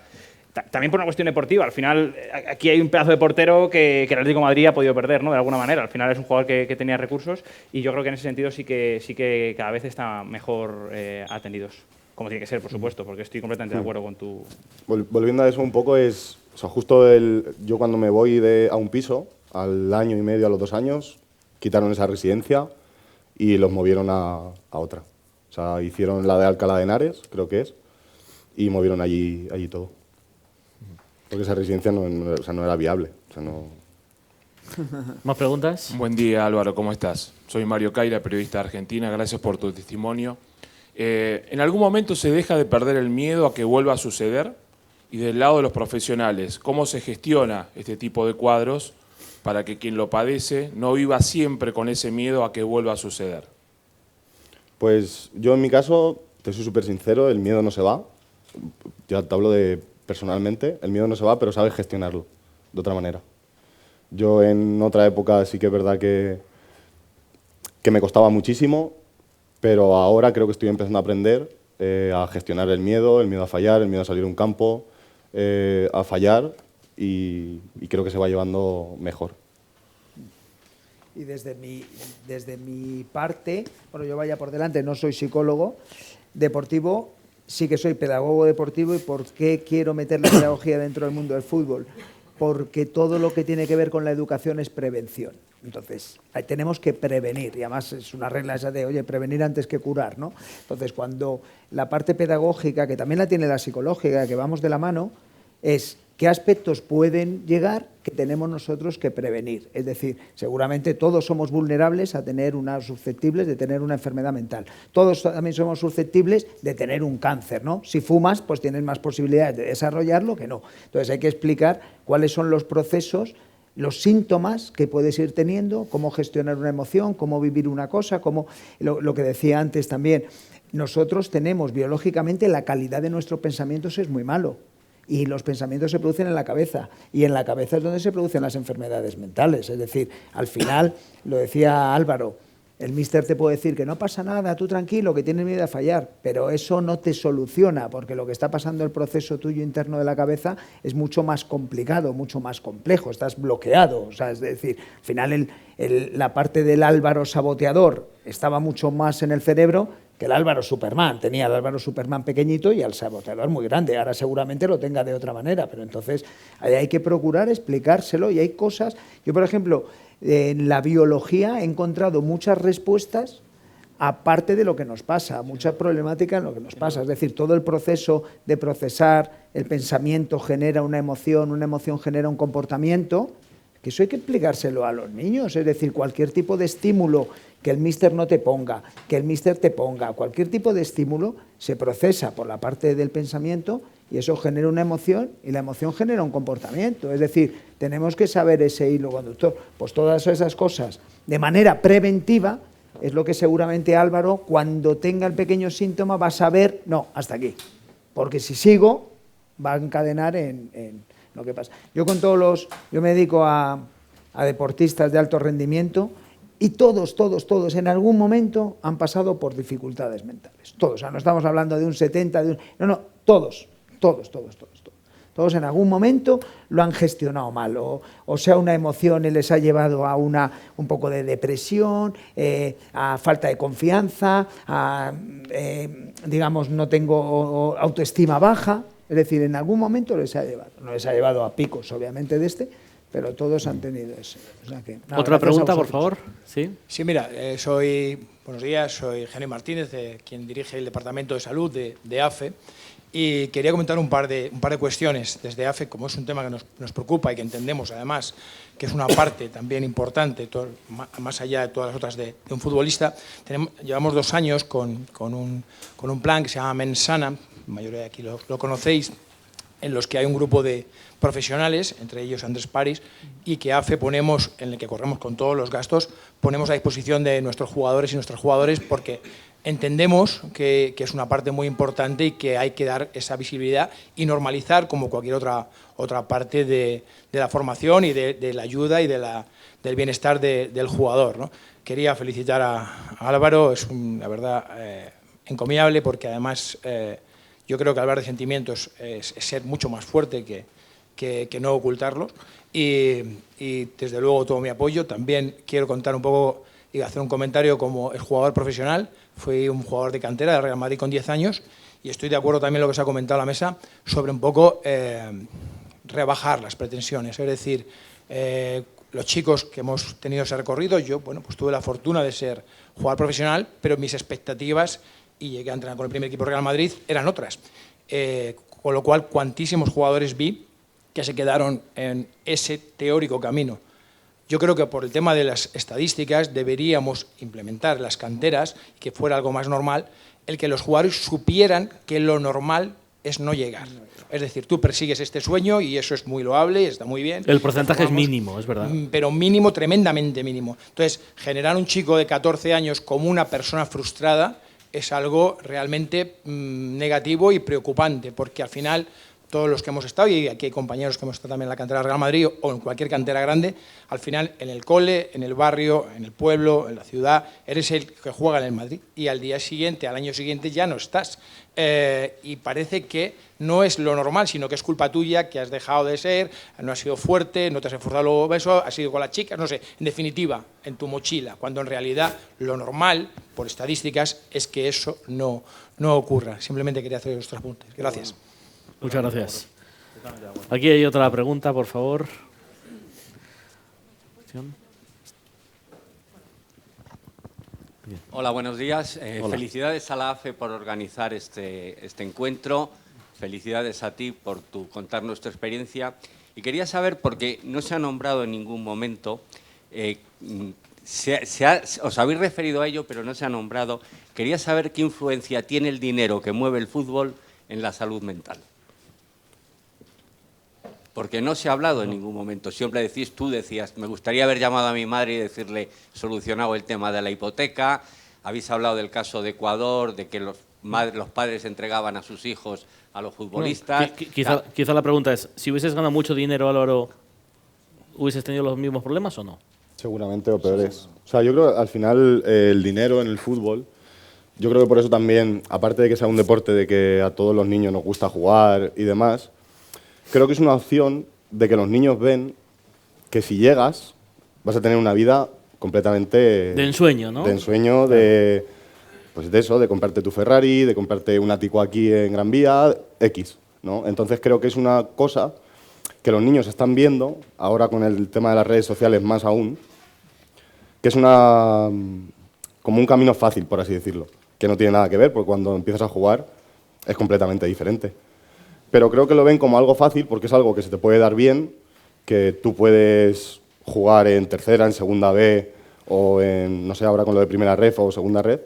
También por una cuestión deportiva, al final aquí hay un pedazo de portero que el Atlético de Madrid ha podido perder, ¿no?, de alguna manera, al final es un jugador que tenía recursos y yo creo que en ese sentido sí que cada vez está mejor atendidos. Como tiene que ser, por supuesto, porque estoy completamente de acuerdo con tu... Volviendo a eso un poco, o sea, justo yo cuando me voy a un piso, al año y medio, a los 2 años, quitaron esa residencia y los movieron a otra. O sea, hicieron la de Alcalá de Henares, creo que es, y movieron allí todo. Porque esa residencia no era viable. O sea, no... ¿Más preguntas? Buen día, Álvaro, ¿cómo estás? Soy Mario Caira, periodista de Argentina, gracias por tu testimonio. ¿En algún momento se deja de perder el miedo a que vuelva a suceder? Y del lado de los profesionales, ¿cómo se gestiona este tipo de cuadros para que quien lo padece no viva siempre con ese miedo a que vuelva a suceder? Pues yo en mi caso, te soy súper sincero, el miedo no se va. Ya te hablo personalmente, el miedo no se va, pero sabes gestionarlo de otra manera. Yo en otra época sí que es verdad que me costaba muchísimo, pero ahora creo que estoy empezando a aprender a gestionar el miedo a fallar, el miedo a salir a un campo, a fallar y creo que se va llevando mejor. Y desde mi parte, bueno, yo vaya por delante, no soy psicólogo deportivo, sí que soy pedagogo deportivo. ¿Y por qué quiero meter la pedagogía dentro del mundo del fútbol? Porque todo lo que tiene que ver con la educación es prevención. Entonces, tenemos que prevenir, y además es una regla esa de, oye, prevenir antes que curar, ¿no? Entonces, cuando la parte pedagógica, que también la tiene la psicológica, que vamos de la mano, es qué aspectos pueden llegar que tenemos nosotros que prevenir. Es decir, seguramente todos somos vulnerables a tener susceptibles de tener una enfermedad mental. Todos también somos susceptibles de tener un cáncer, ¿no? Si fumas, pues tienes más posibilidades de desarrollarlo que no. Entonces hay que explicar cuáles son los procesos los síntomas que puedes ir teniendo, cómo gestionar una emoción, cómo vivir una cosa, cómo, lo que decía antes también, nosotros tenemos biológicamente la calidad de nuestros pensamientos es muy malo. Y los pensamientos se producen en la cabeza, y en la cabeza es donde se producen las enfermedades mentales. Es decir, al final, lo decía Álvaro, el míster te puede decir que no pasa nada, tú tranquilo, que tienes miedo a fallar, pero eso no te soluciona, porque lo que está pasando en el proceso tuyo interno de la cabeza es mucho más complicado, mucho más complejo, estás bloqueado. O sea, es decir, al final la parte del Álvaro saboteador estaba mucho más en el cerebro que el Álvaro Superman. Tenía el Álvaro Superman pequeñito y el saboteador muy grande. Ahora seguramente lo tenga de otra manera, pero entonces ahí hay que procurar explicárselo, y hay cosas... Yo, por ejemplo, en la biología he encontrado muchas respuestas aparte de lo que nos pasa, mucha problemática en lo que nos pasa. Es decir, todo el proceso de procesar, el pensamiento genera una emoción genera un comportamiento, que eso hay que explicárselo a los niños. Es decir, cualquier tipo de estímulo que el míster no te ponga, que el míster te ponga, cualquier tipo de estímulo se procesa por la parte del pensamiento y eso genera una emoción y la emoción genera un comportamiento. Es decir, tenemos que saber ese hilo conductor. Pues todas esas cosas de manera preventiva es lo que seguramente Álvaro, cuando tenga el pequeño síntoma, va a saber, no, hasta aquí. Porque si sigo, va a encadenar en lo que pasa. Yo me dedico a deportistas de alto rendimiento y todos en algún momento han pasado por dificultades mentales. Todos, o sea, no estamos hablando de un 70, no, todos en algún momento lo han gestionado mal, o sea, una emoción les ha llevado a un poco de depresión, a falta de confianza, digamos, no tengo autoestima baja. Es decir, en algún momento les ha llevado. No les ha llevado a picos, obviamente, pero todos han tenido eso. O sea que, nada, ¿otra pregunta, por favor? Sí, mira, buenos días, soy Jenny Martínez, quien dirige el Departamento de Salud de AFE, y quería comentar un par de cuestiones desde AFE, como es un tema que nos preocupa y que entendemos, además, que es una parte también importante, más allá de todas las otras de un futbolista. Llevamos 2 años con un plan que se llama Mensana, la mayoría de aquí lo conocéis, en los que hay un grupo de profesionales, entre ellos Andrés París, y que AFE en el que corremos con todos los gastos, ponemos a disposición de nuestros jugadores y nuestras jugadoras, porque entendemos que es una parte muy importante y que hay que dar esa visibilidad y normalizar como cualquier otra parte de la formación y de la ayuda y del bienestar del jugador, ¿no? Quería felicitar a Álvaro, es la verdad encomiable, porque además yo creo que hablar de sentimientos es ser mucho más fuerte que no ocultarlos, y desde luego todo mi apoyo. También quiero contar un poco y hacer un comentario como el jugador profesional. Fui un jugador de cantera del Real Madrid con 10 años y estoy de acuerdo también con lo que se ha comentado en la mesa sobre un poco rebajar las pretensiones. Es decir, los chicos que hemos tenido ese recorrido, yo pues tuve la fortuna de ser jugador profesional, pero mis expectativas, y llegué a entrenar con el primer equipo Real Madrid, eran otras. Con lo cual, cuantísimos jugadores vi que se quedaron en ese teórico camino. Yo creo que por el tema de las estadísticas deberíamos implementar las canteras, que fuera algo más normal, el que los jugadores supieran que lo normal es no llegar. Es decir, tú persigues este sueño y eso es muy loable y está muy bien. El porcentaje es mínimo, es verdad. Pero mínimo, tremendamente mínimo. Entonces, generar un chico de 14 años como una persona frustrada es algo realmente negativo y preocupante, porque al final todos los que hemos estado, y aquí hay compañeros que hemos estado también en la cantera del Real Madrid o en cualquier cantera grande, al final en el cole, en el barrio, en el pueblo, en la ciudad, eres el que juega en el Madrid y al día siguiente, al año siguiente ya no estás. Y parece que no es lo normal, sino que es culpa tuya, que has dejado de ser, no has sido fuerte, no te has esforzado lo eso, has ido con las chicas, no sé, en definitiva, en tu mochila, cuando en realidad lo normal, por estadísticas, es que eso no ocurra. Simplemente quería hacer estos apuntes. Gracias. Muchas gracias. Aquí hay otra pregunta, por favor. Hola, buenos días. Hola. Felicidades a la AFE por organizar este encuentro. Felicidades a ti por contarnos tu experiencia. Y quería saber, porque no se ha nombrado en ningún momento, os habéis referido a ello, pero no se ha nombrado. Quería saber qué influencia tiene el dinero que mueve el fútbol en la salud mental. Porque no se ha hablado en ningún momento. Siempre decís, tú decías, me gustaría haber llamado a mi madre y decirle, solucionado el tema de la hipoteca. Habéis hablado del caso de Ecuador, de que los padres entregaban a sus hijos a los futbolistas. Quizá la pregunta es, si hubieses ganado mucho dinero, Álvaro, ¿hubieses tenido los mismos problemas o no? Seguramente, o peores. O sea, yo creo que al final el dinero en el fútbol, yo creo que por eso también, aparte de que sea un deporte de que a todos los niños nos gusta jugar y demás, creo que es una opción de que los niños ven que si llegas vas a tener una vida completamente... De ensueño, ¿no? De ensueño, de... Pues de eso, de comprarte tu Ferrari, de comprarte un ático aquí en Gran Vía, X, ¿no? Entonces creo que es una cosa que los niños están viendo, ahora con el tema de las redes sociales más aún, que es como un camino fácil, por así decirlo, que no tiene nada que ver, porque cuando empiezas a jugar es completamente diferente. Pero creo que lo ven como algo fácil porque es algo que se te puede dar bien, que tú puedes jugar en tercera, en segunda B o en, no sé, ahora con lo de primera ref o segunda red,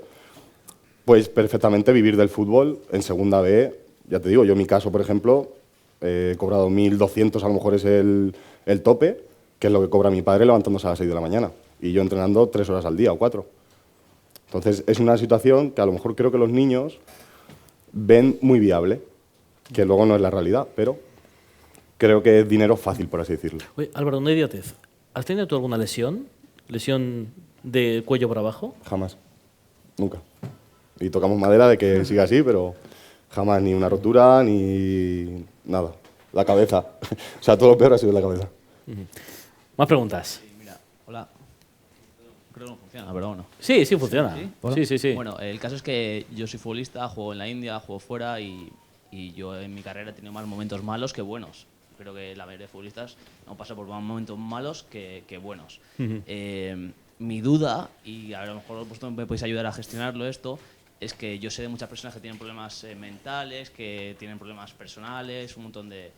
pues perfectamente vivir del fútbol en segunda B. Ya te digo, yo en mi caso, por ejemplo, he cobrado 1.200, a lo mejor es el tope, que es lo que cobra mi padre levantándose a las 6 de la mañana y yo entrenando 3 horas al día o 4. Entonces es una situación que a lo mejor creo que los niños ven muy viable, que luego no es la realidad, pero creo que es dinero fácil, por así decirlo. Oye, Álvaro, una idiotez. ¿Has tenido tú alguna lesión? ¿Lesión de cuello para abajo? Jamás. Nunca. Y tocamos madera de que siga así, pero jamás ni una rotura ni nada. La cabeza. O sea, todo lo peor ha sido la cabeza. Más preguntas. Sí, mira, hola. Creo que no funciona, pero bueno. Sí, sí funciona. Sí. Bueno, el caso es que yo soy futbolista, juego en la India, juego fuera y yo en mi carrera he tenido más momentos malos que buenos. Creo que la mayoría de futbolistas no pasa por más momentos malos que buenos. Mi duda, y a lo mejor vosotros me podéis ayudar a gestionarlo esto, es que yo sé de muchas personas que tienen problemas mentales, que tienen problemas personales, un montón de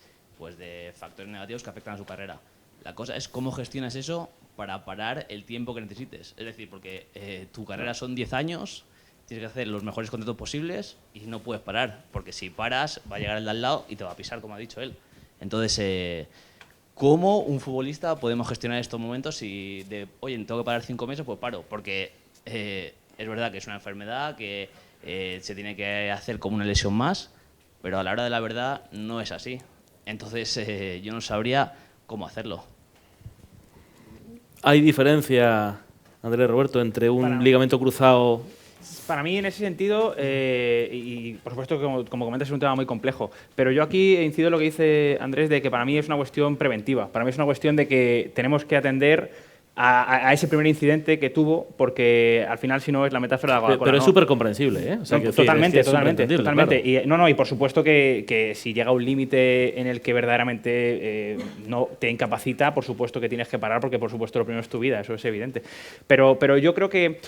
factores negativos que afectan a su carrera. La cosa es cómo gestionas eso para parar el tiempo que necesites. Es decir, porque tu carrera son 10 años, tienes que hacer los mejores contratos posibles y no puedes parar, porque si paras va a llegar el de al lado y te va a pisar, como ha dicho él. Entonces, ¿cómo un futbolista podemos gestionar estos momentos si oye, tengo que parar 5 meses, pues paro? Porque es verdad que es una enfermedad que se tiene que hacer como una lesión más, pero a la hora de la verdad no es así. Entonces, yo no sabría cómo hacerlo. ¿Hay diferencia, Andrés Roberto, entre un ligamento cruzado? Para mí, en ese sentido, y por supuesto, como comentas, es un tema muy complejo, pero yo aquí incido en lo que dice Andrés, de que para mí es una cuestión preventiva. Para mí es una cuestión de que tenemos que atender a ese primer incidente que tuvo, porque al final, si no, es la metáfora de la Coca-Cola. Pero es súper comprensible, ¿eh? O sea, totalmente. Claro. Y por supuesto que si llega un límite en el que verdaderamente no te incapacita, por supuesto que tienes que parar, porque por supuesto lo primero es tu vida, eso es evidente. Pero yo creo que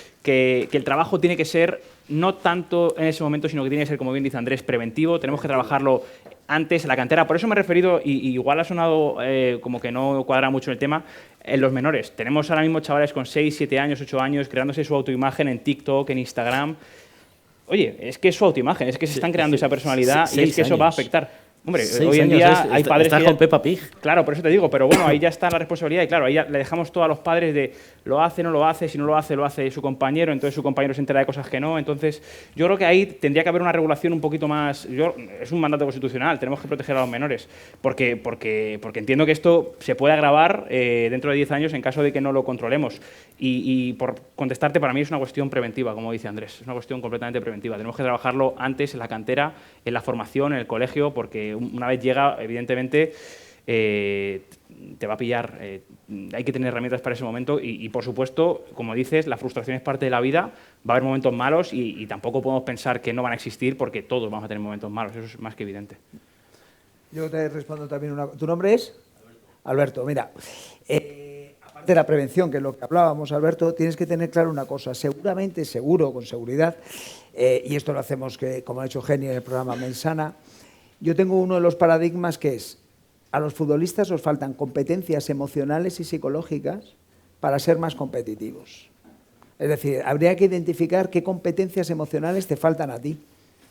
el trabajo tiene que ser no tanto en ese momento, sino que tiene que ser, como bien dice Andrés, preventivo. Tenemos que trabajarlo antes en la cantera. Por eso me he referido, y igual ha sonado como que no cuadra mucho el tema, en los menores. Tenemos ahora mismo chavales con 6, 7 años, 8 años, creándose su autoimagen en TikTok, en Instagram. Oye, es que es su autoimagen, es que se están creando esa personalidad y es que eso va a afectar. Hombre, hoy en día hay padres estás con Peppa Pig. Claro, por eso te digo, pero bueno, ahí ya está la responsabilidad y claro, ahí ya le dejamos todo a los padres de lo hace, no lo hace, si no lo hace su compañero, entonces su compañero se entera de cosas que no, entonces yo creo que ahí tendría que haber una regulación un poquito más, es un mandato constitucional, tenemos que proteger a los menores, porque entiendo que esto se puede agravar dentro de 10 años en caso de que no lo controlemos y por contestarte, para mí es una cuestión preventiva, como dice Andrés, es una cuestión completamente preventiva, tenemos que trabajarlo antes en la cantera, en la formación, en el colegio, porque una vez llega, evidentemente, te va a pillar. Hay que tener herramientas para ese momento y, por supuesto, como dices, la frustración es parte de la vida, va a haber momentos malos y tampoco podemos pensar que no van a existir porque todos vamos a tener momentos malos, eso es más que evidente. Yo te respondo también una... ¿Tu nombre es? Alberto, mira, aparte de la prevención, que es lo que hablábamos, Alberto, tienes que tener claro una cosa, seguro, con seguridad, y esto lo hacemos, como ha hecho Geni en el programa Mensana. Yo tengo uno de los paradigmas que es, a los futbolistas os faltan competencias emocionales y psicológicas para ser más competitivos. Es decir, habría que identificar qué competencias emocionales te faltan a ti,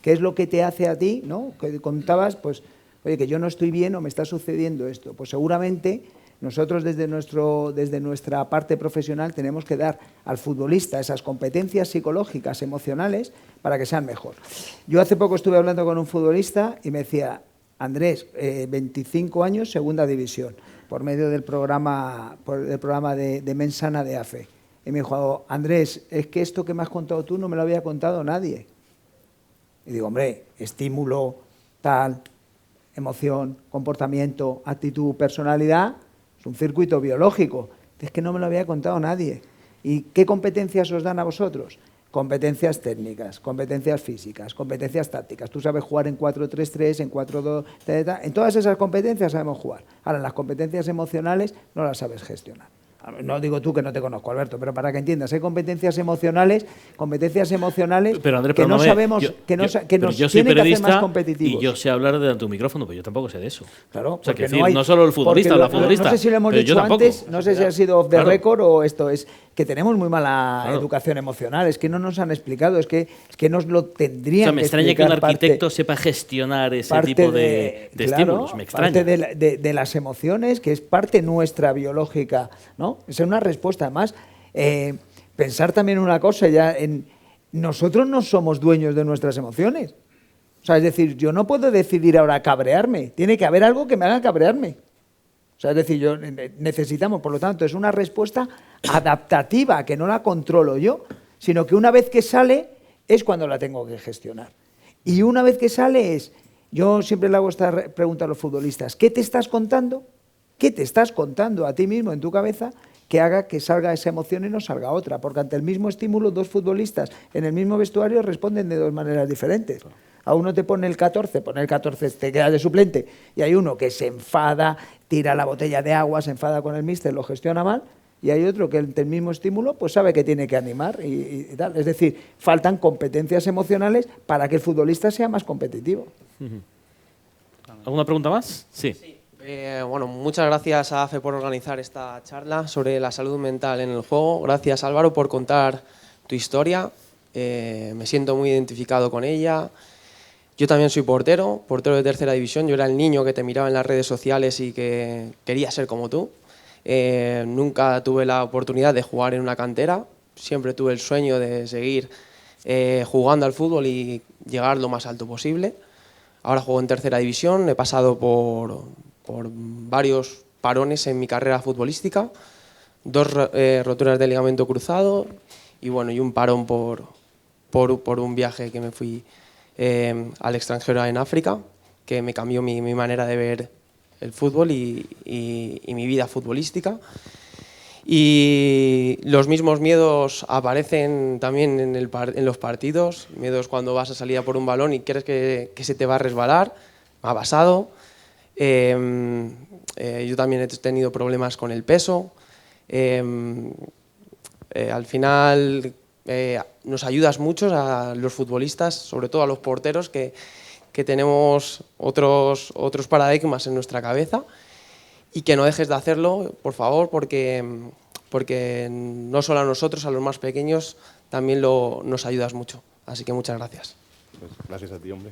qué es lo que te hace a ti, ¿no? Que contabas, pues Oye, que yo no estoy bien o me está sucediendo esto. Pues seguramente nosotros desde nuestra parte profesional tenemos que dar al futbolista esas competencias psicológicas, emocionales, para que sean mejor. Yo hace poco estuve hablando con un futbolista y me decía, Andrés, 25 años, segunda división, por medio del programa de Mensana de AFE. Y me dijo, Andrés, es que esto que me has contado tú no me lo había contado nadie. Y digo, hombre, estímulo, tal, emoción, comportamiento, actitud, personalidad, es un circuito biológico. Es que no me lo había contado nadie. ¿Y qué competencias os dan a vosotros? Competencias técnicas, competencias físicas, competencias tácticas. Tú sabes jugar en 4-3-3, en 4-2, en todas esas competencias sabemos jugar. Ahora, en las competencias emocionales no las sabes gestionar. No digo tú que no te conozco, Alberto, pero para que entiendas, hay competencias emocionales pero Andrés, que no sabemos, que nos tienen que hacer más competitivos. Y yo sé hablar delante de tu micrófono, pero yo tampoco sé de eso. Claro, o sea, que no, no solo el futbolista o la futbolista. No sé si lo hemos dicho antes, no sé si ha sido off the record o esto es que tenemos muy mala educación emocional, es que no nos han explicado, es que nos lo tendrían que explicar. Me extraña que un arquitecto sepa gestionar ese tipo de estímulos, me extraña. Parte de las emociones, que es parte nuestra biológica, ¿no? Es una respuesta. Además, pensar también una cosa, nosotros no somos dueños de nuestras emociones. O sea, es decir, yo no puedo decidir ahora cabrearme, tiene que haber algo que me haga cabrearme. O sea, es decir, necesitamos, por lo tanto, es una respuesta adaptativa, que no la controlo yo, sino que una vez que sale es cuando la tengo que gestionar. Y una vez que sale yo siempre le hago esta pregunta a los futbolistas, ¿qué te estás contando? ¿Qué te estás contando a ti mismo en tu cabeza que haga que salga esa emoción y no salga otra? Porque ante el mismo estímulo, dos futbolistas en el mismo vestuario responden de dos maneras diferentes. A uno te pone el 14, te queda de suplente, y hay uno que se enfada, tira la botella de agua, se enfada con el míster, lo gestiona mal, y hay otro que ante el mismo estímulo pues sabe que tiene que animar y tal. Es decir, faltan competencias emocionales para que el futbolista sea más competitivo. ¿Alguna pregunta más? Sí. Bueno, muchas gracias a AFE por organizar esta charla sobre la salud mental en el juego. Gracias, Álvaro, por contar tu historia. Me siento muy identificado con ella. Yo también soy portero de tercera división. Yo era el niño que te miraba en las redes sociales y que quería ser como tú. Nunca tuve la oportunidad de jugar en una cantera. Siempre tuve el sueño de seguir jugando al fútbol y llegar lo más alto posible. Ahora juego en tercera división. He pasado por varios parones en mi carrera futbolística, 2 roturas de ligamento cruzado y un parón por un viaje que me fui al extranjero en África, que me cambió mi manera de ver el fútbol y mi vida futbolística. Y los mismos miedos aparecen también en los partidos, miedos cuando vas a salir a por un balón y crees que se te va a resbalar. Me ha pasado. Yo también he tenido problemas con el peso. Al final nos ayudas mucho a los futbolistas, sobre todo a los porteros, que tenemos otros paradigmas en nuestra cabeza, y que no dejes de hacerlo, por favor, porque no solo a nosotros, a los más pequeños, también nos ayudas mucho. Así que muchas gracias. Pues gracias a ti, hombre.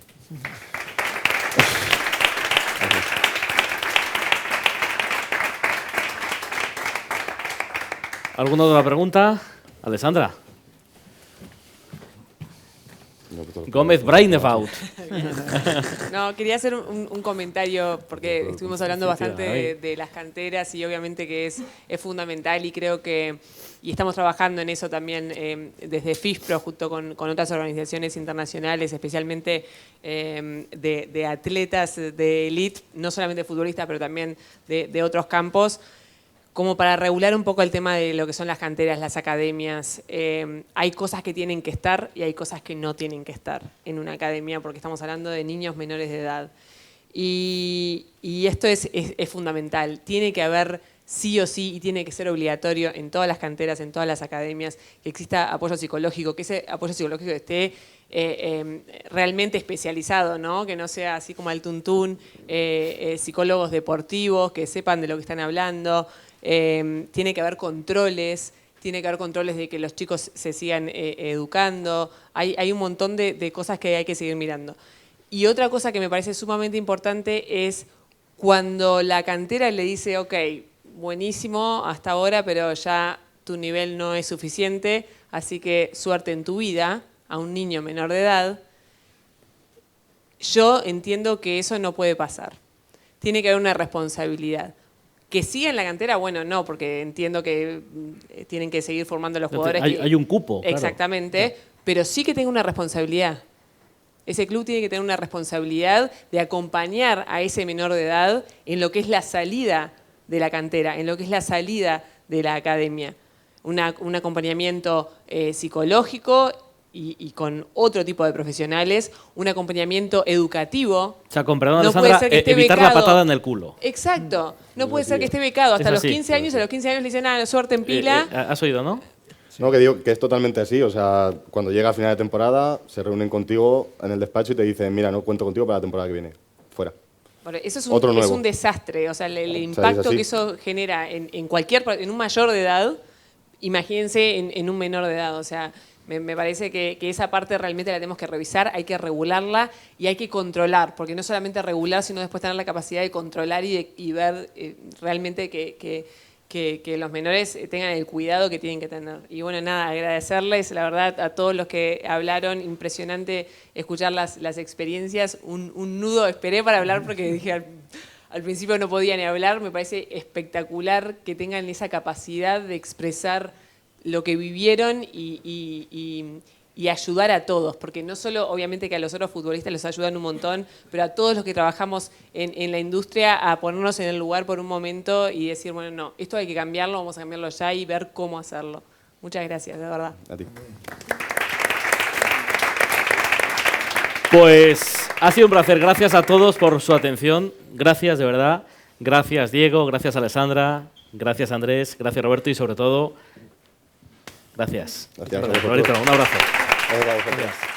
¿Alguna otra pregunta? Alessandra. Gómez Brainefeld. No, quería hacer un comentario, porque estuvimos hablando bastante de las canteras y obviamente que es fundamental, y creo que, y estamos trabajando en eso también desde FISPRO, junto con otras organizaciones internacionales, especialmente de atletas de élite, no solamente futbolistas, pero también de otros campos, como para regular un poco el tema de lo que son las canteras, las academias. Hay cosas que tienen que estar y hay cosas que no tienen que estar en una academia, porque estamos hablando de niños menores de edad. Y esto es fundamental. Tiene que haber sí o sí, y tiene que ser obligatorio en todas las canteras, en todas las academias, que exista apoyo psicológico, que ese apoyo psicológico esté realmente especializado, ¿no? Que no sea así como al tuntún, psicólogos deportivos que sepan de lo que están hablando. Tiene que haber controles, de que los chicos se sigan educando. Hay un montón de cosas que hay que seguir mirando. Y otra cosa que me parece sumamente importante es cuando la cantera le dice, ok, buenísimo hasta ahora, pero ya tu nivel no es suficiente, así que suerte en tu vida, a un niño menor de edad, yo entiendo que eso no puede pasar. Tiene que haber una responsabilidad. Que siga en la cantera, bueno, no, porque entiendo que tienen que seguir formando a los jugadores. Hay un cupo. Exactamente, claro. Pero sí que tenga una responsabilidad. Ese club tiene que tener una responsabilidad de acompañar a ese menor de edad en lo que es la salida de la cantera, en lo que es la salida de la academia. Un acompañamiento psicológico y con otro tipo de profesionales, un acompañamiento educativo. O sea, con perdón, No Alessandra, puede ser que esté evitar becado. la patada en el culo. Exacto. No puede ser que esté becado hasta los 15 años, a los 15 años le dicen, suerte en pila. ¿Has oído, no? No, que digo que es totalmente así. O sea, cuando llega a final de temporada, se reúnen contigo en el despacho y te dicen, mira, no cuento contigo para la temporada que viene. Fuera. Bueno, eso es Otro nuevo. un desastre. O sea, el es impacto así. que eso genera en un mayor de edad, imagínense en un menor de edad. O sea, me parece que esa parte realmente la tenemos que revisar, hay que regularla y hay que controlar, porque no solamente regular, sino después tener la capacidad de controlar y ver realmente que los menores tengan el cuidado que tienen que tener. Y bueno, nada, agradecerles, la verdad, a todos los que hablaron, impresionante escuchar las experiencias, un nudo esperé para hablar porque dije al principio no podía ni hablar, me parece espectacular que tengan esa capacidad de expresar lo que vivieron y ayudar a todos, porque no solo obviamente que a los otros futbolistas los ayudan un montón, pero a todos los que trabajamos en la industria a ponernos en el lugar por un momento y decir, bueno, no, esto hay que cambiarlo, vamos a cambiarlo ya y ver cómo hacerlo. Muchas gracias, de verdad. A ti. Pues ha sido un placer. Gracias a todos por su atención. Gracias, de verdad. Gracias, Diego. Gracias, Alessandra. Gracias, Andrés. Gracias, Roberto. Y sobre todo, gracias. Gracias. Roberto, un abrazo. Gracias.